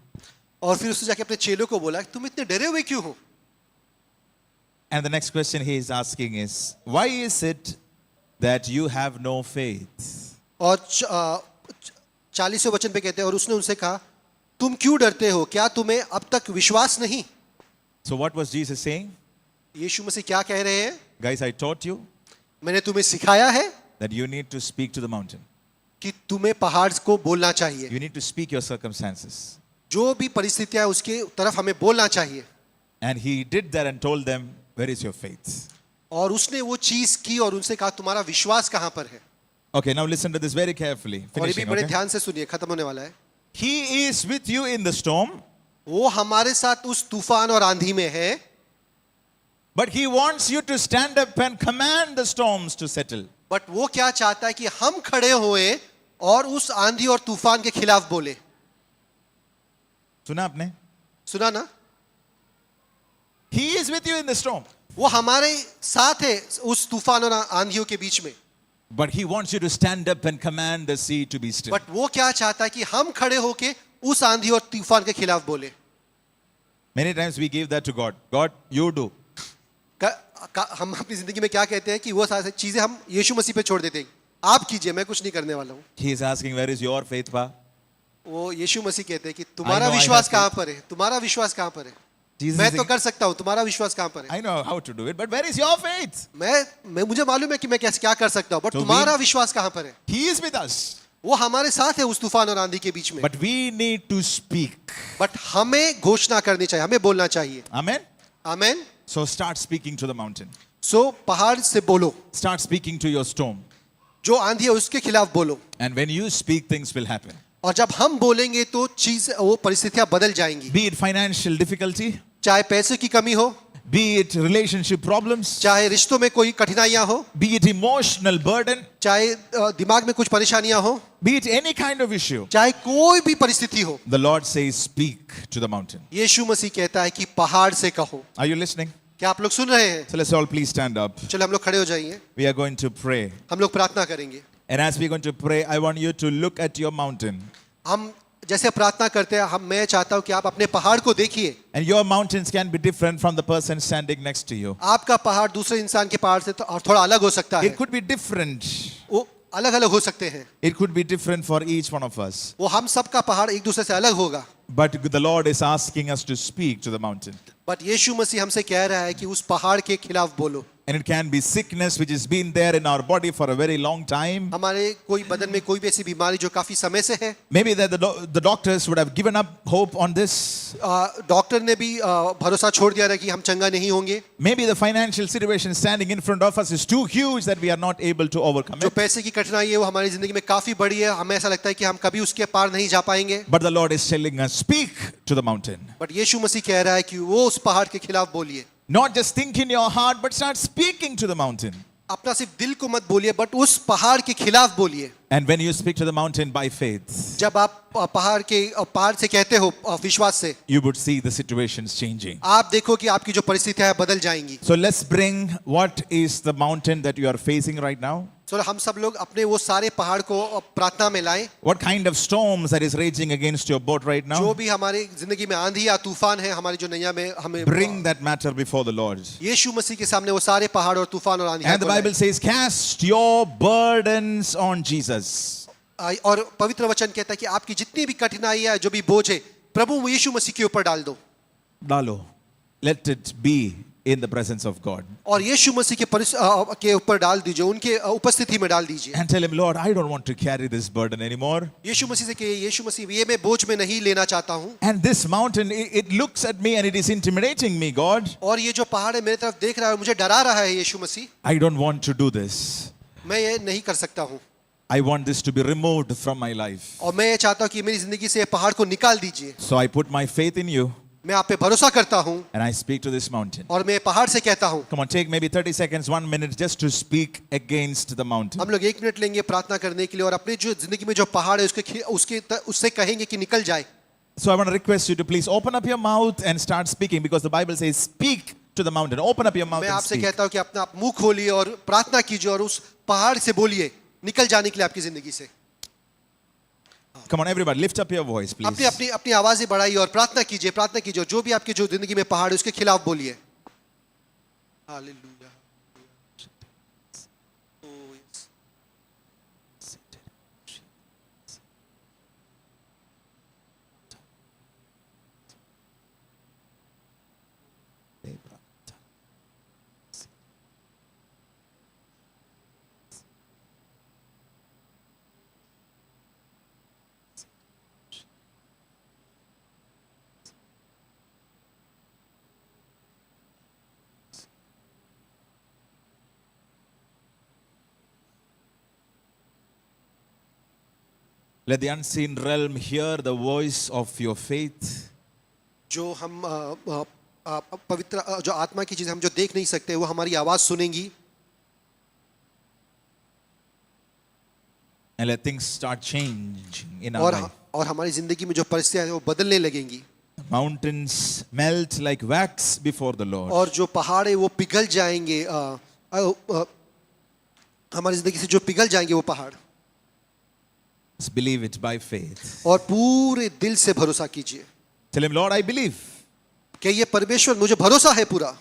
और फिर उसने जाके अपने चेलों को बोला, तुम इतने डरे हुए क्यों हो? And the next question he is asking is, Why is it that you have no faith? और 40वें वचन पे कहते हैं, और उसने उनसे कहा, तुम क्यों डरते हो? क्या तुम्हें अब तक विश्वास नहीं? So what was Jesus saying? यीशु मसीह क्या कह रहे हैं? Guys, I taught you मैंने तुम्हें सिखाया है that you need to speak to the mountain. कि तुम्हें पहाड़ को बोलना चाहिए, You need to speak your circumstances. जो भी परिस्थितियां है उसके तरफ हमें बोलना चाहिए। And he did that and told them, where is your faith? और उसने वो चीज की और उनसे कहा तुम्हारा विश्वास कहां पर है। Okay, now listen to this very carefully. और ये भी Finishing, बड़े okay? ध्यान से सुनिए, खत्म होने वाला है। He is with you in the storm, वो हमारे साथ उस तूफान और आंधी में है, but he wants you to stand up and command the storms to settle. But वो क्या चाहता है कि हम खड़े हुए और उस आंधी और तूफान के खिलाफ बोले। सुना आपने? सुना ना? He is with you in the storm, वो हमारे साथ है उस तूफान और आंधियों के बीच में, but he wants you to stand up and command the sea to be still. But वो क्या चाहता है कि हम खड़े होके उस आंधी और तूफान के खिलाफ बोले। Many times we give that to God. God, you do. हम अपनी जिंदगी में क्या कहते हैं कि वो सारी चीजें हम यीशु मसीह पे छोड़ देते हैं, आप कीजिए, मैं कुछ नहीं करने वाला हूँ। He is asking, where is your faith, Pa? वो यीशु मसीह कहते हैं कि तुम्हारा I know I विश्वास have कहाँ पर है, तुम्हारा विश्वास कहाँ पर है। Jesus मैं is तो saying, कर सकता हूँ, तुम्हारा विश्वास कहाँ पर है। I know how to do it, but where is your faith? मैं मुझे मालूम है कि मैं कैसे क्या कर सकता हूँ, बट तो तुम्हारा we- विश्वास कहाँ पर है। He is with us, वो हमारे साथ है उस तूफान और आंधी के बीच में, but we need to speak. But हमें घोषणा करनी चाहिए, हमें बोलना चाहिए। Amen? Amen. So start speaking to the mountain. सो पहाड़ से बोलो, Start speaking to your storm. जो आंधी है उसके खिलाफ बोलो, And when you speak, things will happen. और जब हम बोलेंगे तो चीज वो परिस्थितियां बदल जाएंगी। Be it financial difficulty, चाहे पैसे की कमी हो, be it relationship problems, चाहे रिश्तों में कोई कठिनाइयां हो, be it emotional burden, चाहे दिमाग में कुछ परेशानियां हो, be it any kind of issue. चाहे कोई भी परिस्थिति हो, The Lord says, speak to the mountain. यीशु मसीह कहता है कि पहाड़ से कहो। Are you listening? क्या आप लोग सुन रहे हैं? So let's all please stand up. चलो हम लोग खड़े हो जाइए, We are going to pray. हम लोग प्रार्थना करेंगे। And as we're going to pray, I want you to look at your mountain. हम जैसे प्रार्थना करते हैं, मैं चाहता हूं कि आप अपने पहाड़ को देखिए। And your mountains can be different from the person standing next to you. आपका पहाड़ दूसरे इंसान के पहाड़ से और थोड़ा अलग हो सकता है, It could be different. वो अलग अलग हो सकते हैं, It could be different for each one of us. वो हम सबका पहाड़ एक दूसरे से अलग होगा। But the Lord is asking us to speak to the mountain. But यीशु मसीह हमसे कह रहा है कि उस पहाड़ के खिलाफ बोलो। And it can be sickness which has been there in our body for a very long time. हमारे कोई बदन में कोई भी ऐसी बीमारी जो काफी समय से है, Maybe that the doctors would have given up hope on this. Doctor ने भी भरोसा छोड़ दिया है कि हम चंगा नहीं होंगे। Maybe the financial situation standing in front of us is too huge that we are not able to overcome जो it. पैसे की कठिनाई है वो हमारी जिंदगी में काफी बड़ी है, हमें ऐसा लगता है कि हम कभी उसके पार नहीं जा पाएंगे। But the Lord is telling us, speak to the mountain. But यीशु मसीह कह रहा है कि वो उस पहाड़ के खिलाफ बोलिए। Not just think in your heart, but start speaking to the mountain. अपना सिर्फ दिल को मत बोलिए, बट उस पहाड़ के खिलाफ बोलिए। And when you speak to the mountain by faith, जब आप पहाड़ से कहते हो विश्वास से, you would see the situations changing. आप देखो कि आपकी जो परिस्थितियां हैं बदल जाएंगी। So let's bring what is the mountain that you are facing right now. तो हम सब लोग अपने वो सारे पहाड़ को प्रार्थना में लाएं। What kind of storms that is raging against your boat right जो now? भी हमारी जिंदगी में आंधी या तूफान है हमारी जो नैया में, हमें Bring that matter before the Lord. यीशु मसीह के सामने वो सारे पहाड़ और तूफान और आंधी And the Bible says, cast your burdens on Jesus. और पवित्र वचन कहता है कि आपकी जितनी भी कठिनाई है, जो भी बोझ है, प्रभु यीशु मसीह के ऊपर डाल दो। Dalo. Let it be in the presence of God. और यीशु मसीह के ऊपर डाल दीजिए, उनके उपस्थिति में डाल दीजिए। And tell him, Lord, I don't want to carry this burden anymore. यीशु मसीह से कहिए, यीशु मसीह ये मैं बोझ में नहीं लेना चाहता हूँ। And this mountain, it looks at me and it is intimidating me, God. और ये जो पहाड़ है मेरे तरफ देख रहा है, मुझे डरा रहा है यीशु मसीह। I don't want to do this. मैं ये नहीं कर सकता हूँ, I want this to be removed from my life. और मैं ये चाहता हूँ कि मेरी जिंदगी से ये पहाड़ को निकाल दीजिए। So I put my faith in you मैं आप पे भरोसा करता हूँ and I speak to this mountain. और मैं पहाड़ से कहता हूँ। Come on, take maybe 30 seconds, 1 minute just to speak against the mountain. हम लोग 1 मिनट लेंगे प्रार्थना करने के लिए और अपने जो जिंदगी में जो पहाड़ है उससे कहेंगे कि निकल जाए। So I want to request you to please open up your mouth and start speaking because the Bible says, speak to the mountain. Open up your mouth मैं and आपसे speak. कहता हूँ कि अपना आप मुंह खोलिए और प्रार्थना कीजिए और उस पहाड़ से बोलिए, निकल जाने के लिए आपकी जिंदगी से। Come on, everybody, lift up your voice, please. अपनी अपनी अपनी आवाजें बढ़ाइए और प्रार्थना कीजिए और जो भी आपकी जो जिंदगी में पहाड़ है उसके खिलाफ बोलिए। Hallelujah. Let the unseen realm hear the voice of your faith. जो हम पवित्र जो आत्मा की चीजें हम जो देख नहीं सकते वो हमारी आवाज सुनेंगी. And let things start changing in our life. और हमारी जिंदगी में जो परिस्थितियां हैं वो बदलने लगेंगी. Mountains melt like wax before the Lord. और जो पहाड़ है वो पिघल जाएंगे. हमारी जिंदगी से जो पिघल जाएंगे वो पहाड़. Just believe it by faith. और पूरे दिल से भरोसा कीजिए. Tell him, Lord, I believe कि ये परमेश्वर मुझे भरोसा है पूरा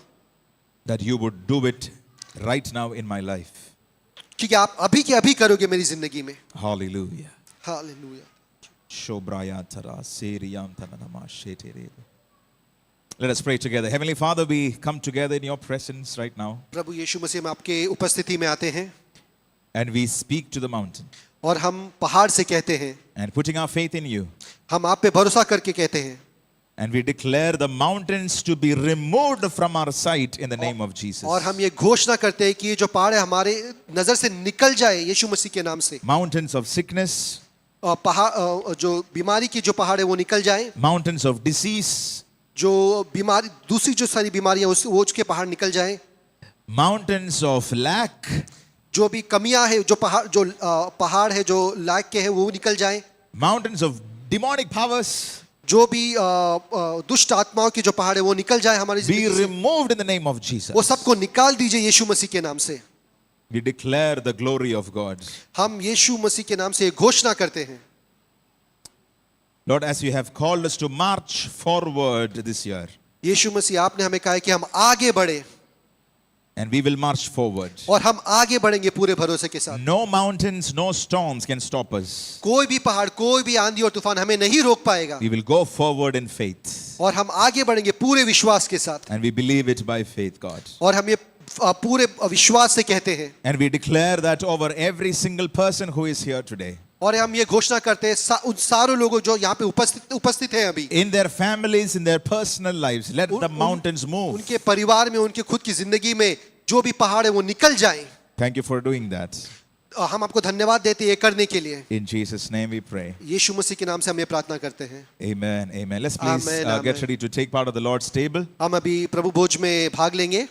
that you would do it right now in my life. क्योंकि आप अभी के अभी करोगे मेरी जिंदगी में. Hallelujah. Hallelujah. Let us pray together. Heavenly Father, we come together in your presence right now प्रभु यीशु मसीह में आपके उपस्थिति में आते हैं and we speak to the mountain और हम पहाड़ से कहते हैं, and putting our faith in you. हम आप पे भरोसा करके कहते हैं And we declare the mountains to be removed from our sight in the name of Jesus. और हम ये घोषणा करते हैं कि ये जो पहाड़ है हमारे नजर से निकल जाए यीशु मसीह के नाम से. Mountains of sickness, पहाड़ जो बीमारी की जो पहाड़ है वो निकल जाए. mountains of disease, जो बीमारी दूसरी जो सारी बीमारियां वो उसके पहाड़ निकल जाए. mountains of lack, जो भी कमियां है जो पहाड़ है जो लायक के है वो निकल जाए. mountains of demonic powers, जो भी दुष्ट आत्माओं की जो पहाड़ है वो निकल जाए हमारी be जिंदगी से. removed in the name of Jesus. वो सबको निकाल दीजिए यीशु मसीह के नाम से. We declare the glory of God. हम यीशु मसीह के नाम से एक घोषणा करते हैं. Lord, as you have called us to march forward this year, यीशु मसीह आपने हमें कहा है कि हम आगे बढ़े and we will march forward. और हम आगे बढ़ेंगे पूरे भरोसे के साथ. No mountains, no storms can stop us. कोई भी पहाड़ कोई भी आंधी और तूफान हमें नहीं रोक पाएगा. We will go forward in faith. और हम आगे बढ़ेंगे पूरे विश्वास के साथ. And we believe it by faith, God. और हम ये पूरे विश्वास से कहते हैं. And we declare that over every single person who is here today. और हम ये घोषणा करते हैं उन सारे लोगों जो यहाँ पे उपस्थित हैं अभी. In their families, in their personal lives, let the mountains move. उनके परिवार में उनके खुद की जिंदगी में जो भी पहाड़ है वो निकल जाए. Thank you for doing that. हम आपको धन्यवाद देते हैं ये करने के लिए. In Jesus' name we pray. यीशु मसीह के नाम से हम ये प्रार्थना करते हैं. Amen. Amen. Let's please Amen, get amen. ready to take part of the Lord's table. हम अभी प्रभु भोज में भाग लेंगे.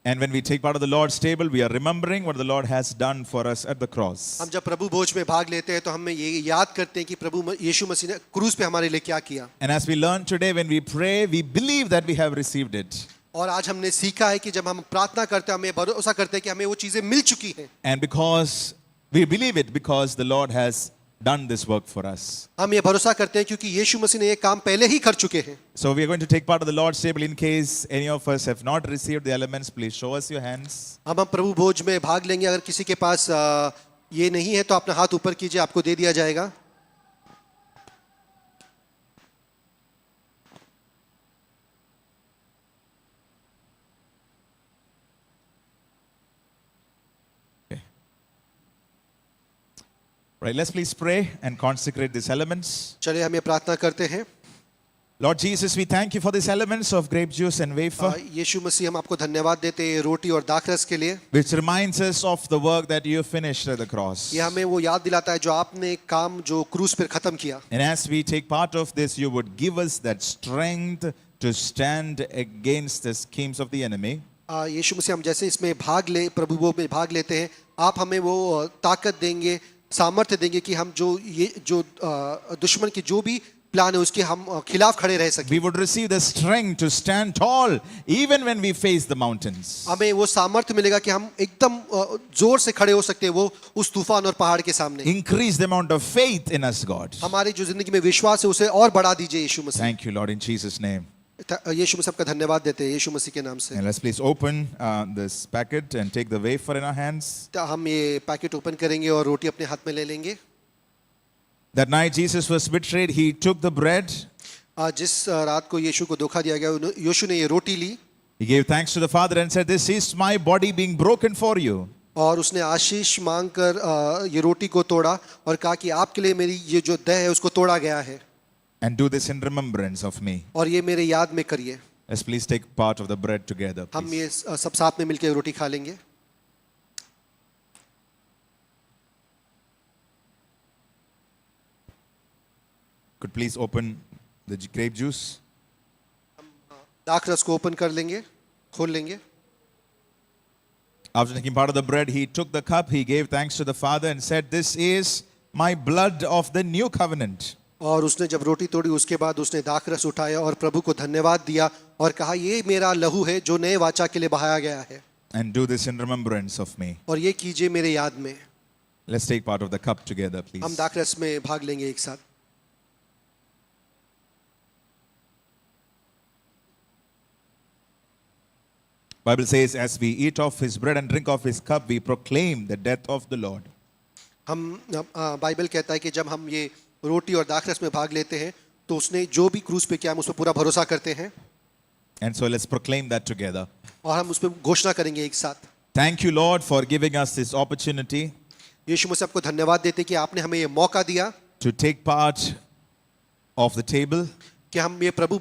And when we take part of the Lord's table, we are remembering what the Lord has done for us at the cross. हम जब प्रभु भोज में भाग लेते हैं तो हमें ये याद करते हैं कि प्रभु यीशु मसीह ने क्रूस पे हमारे लिए क्या किया. And as we learn today, when we pray, we believe that we have received it. और आज हमने सीखा है कि जब हम प्रार्थना करते हैं हमें भरोसा करते हैं कि हमें वो चीजें मिल चुकी हैं. And because we believe it, because the Lord has done this work for us. हम ये भरोसा करते हैं क्योंकि यीशु मसीह ने ये काम पहले ही कर चुके हैं. So we are going to take part of the Lord's table. In case any of us have not received the elements, please show us your hands. हम प्रभु भोज में भाग लेंगे. अगर किसी के पास ये नहीं है तो अपना हाथ ऊपर कीजिए, आपको दे दिया जाएगा. Right, let's please pray and consecrate these elements. चलिए हम ये प्रार्थना करते हैं. Lord Jesus, we thank you for these elements of grape juice and wafer, यीशु मसीह हम आपको धन्यवाद देते हैं रोटी और दाखरस के लिए. which reminds us of the work that you finished at the cross. ये हमें वो याद दिलाता है जो आपने काम जो क्रूस पर खत्म किया. And as we take part of this, you would give us that strength to stand against the schemes of the enemy. यीशु मसीह हम जैसे इसमें भाग ले प्रभु वो में भाग लेते हैं, आप हमें वो ताकत देंगे, सामर्थ्य देंगे कि हम जो दुश्मन की जो भी प्लान है उसके हम खिलाफ खड़े रह सकें. We would receive the strength to stand tall even when we face the mountains. हमें वो सामर्थ्य मिलेगा कि हम एकदम जोर से खड़े हो सकते हैं वो उस तूफान और पहाड़ के सामने. Increase the amount of faith in us, God. हमारी जो जिंदगी में विश्वास है उसे और बढ़ा दीजिए यीशु मसीह. Thank you, Lord, in Jesus' name. यीशु मसीह का धन्यवाद देते हैं यीशु मसीह के नाम से. And let's please open this packet and take the wafer in our hands. हम ये पैकेट ओपन करेंगे और रोटी अपने हाथ में ले लेंगे. That night Jesus was betrayed, he took the bread. जिस रात को यीशु को धोखा दिया गया यीशु ने ये रोटी ली. He gave thanks to the Father and said, "This is my body being broken for you." और उसने आशीष मांगकर ये रोटी को तोड़ा और कहा कि आपके लिए मेरी ये जो देह है उसको तोड़ा गया है. And do this in remembrance of me. और ये मेरे याद में करिए. Let's please take part of the bread together, हम please. ये सब साथ में मिलकर रोटी खा लेंगे. Could please open the grape juice? दाखरस को ओपन कर लेंगे, खोल लेंगे. After taking part of the bread, he took the cup, he gave thanks to the Father and said, "This is my blood of the new covenant." और उसने जब रोटी तोड़ी उसके बाद उसने दाखरस उठाया और प्रभु को धन्यवाद दिया और कहा ये मेरा लहू है जो नए वाचा के लिए बहाया गया है. And do this in remembrance of me. और ये कीजिए मेरे याद में. Let's take part of the cup together, please. हम दाखरस में भाग लेंगे एक साथ. Bible says, as we eat of his bread and drink of his cup, we proclaim the death of the Lord. हम बाइबल कहता है कि जब हम ये रोटी और दाखरस में भाग लेते हैं तो उसने जो भी क्रूस पे किया हम उस पर पूरा भरोसा करते हैं. And so let's proclaim that together. और हम उस पर घोषणा करेंगे एक साथ. Thank you, Lord, for giving us this opportunity यीशु मसीह आपको धन्यवाद देते कि आपने हमें ये मौका दिया to take part of the table कि हम ये प्रभु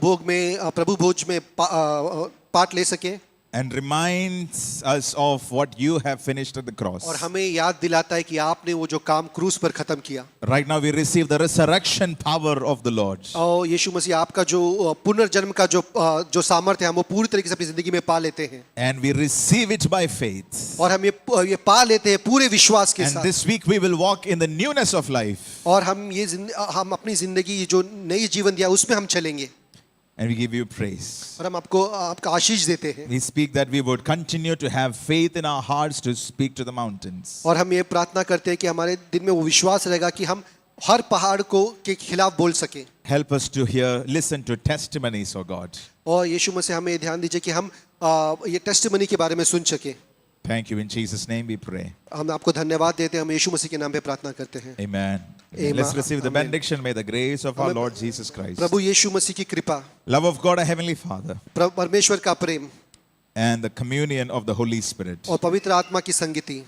भोज में पार्ट ले सके. and reminds us of what you have finished at the cross. और हमें याद दिलाता है कि आपने वो जो काम क्रूस पर खत्म किया. Right now we receive the resurrection power of the Lord. और यीशु मसीह आपका जो पुनर्जन्म का जो सामर्थ्य है हम वो पूरी तरीके से अपनी जिंदगी में पा लेते हैं. And we receive it by faith. और हम ये पा लेते हैं पूरे विश्वास के And साथ. this week we will walk in the newness of life. और हम अपनी जिंदगी जो नई जीवन दिया उसमें हम चलेंगे. And we give you praise. और हम आपका आशीष देते हैं. We speak that we would continue to have faith in our hearts to speak to the mountains. और हम ये प्रार्थना करते हैं कि हमारे दिल में वो विश्वास रहेगा कि हम हर पहाड़ के खिलाफ बोल सकें. Help us to listen to testimonies, O God. और यीशु मसीह हमें ध्यान दीजिए कि हम ये टेस्टिमनी के बारे में सुन सकें. Thank you. In Jesus' name we pray. हम आपको धन्यवाद देते हैं. हम यीशु मसीह के नाम पे प्रार्थना करते हैं. Amen. Amen. Let's receive the Amen. benediction. May the grace of our Lord Jesus Christ, प्रभु यीशु मसीह की कृपा, love of God, our Heavenly Father, परमेश्वर का प्रेम and the communion of the Holy Spirit और पवित्र आत्मा की संगति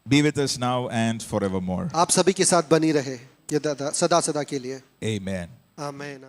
be with us now and forevermore. आप सभी के साथ बनी रहे ये सदा सदा के लिए. Amen. आमीन.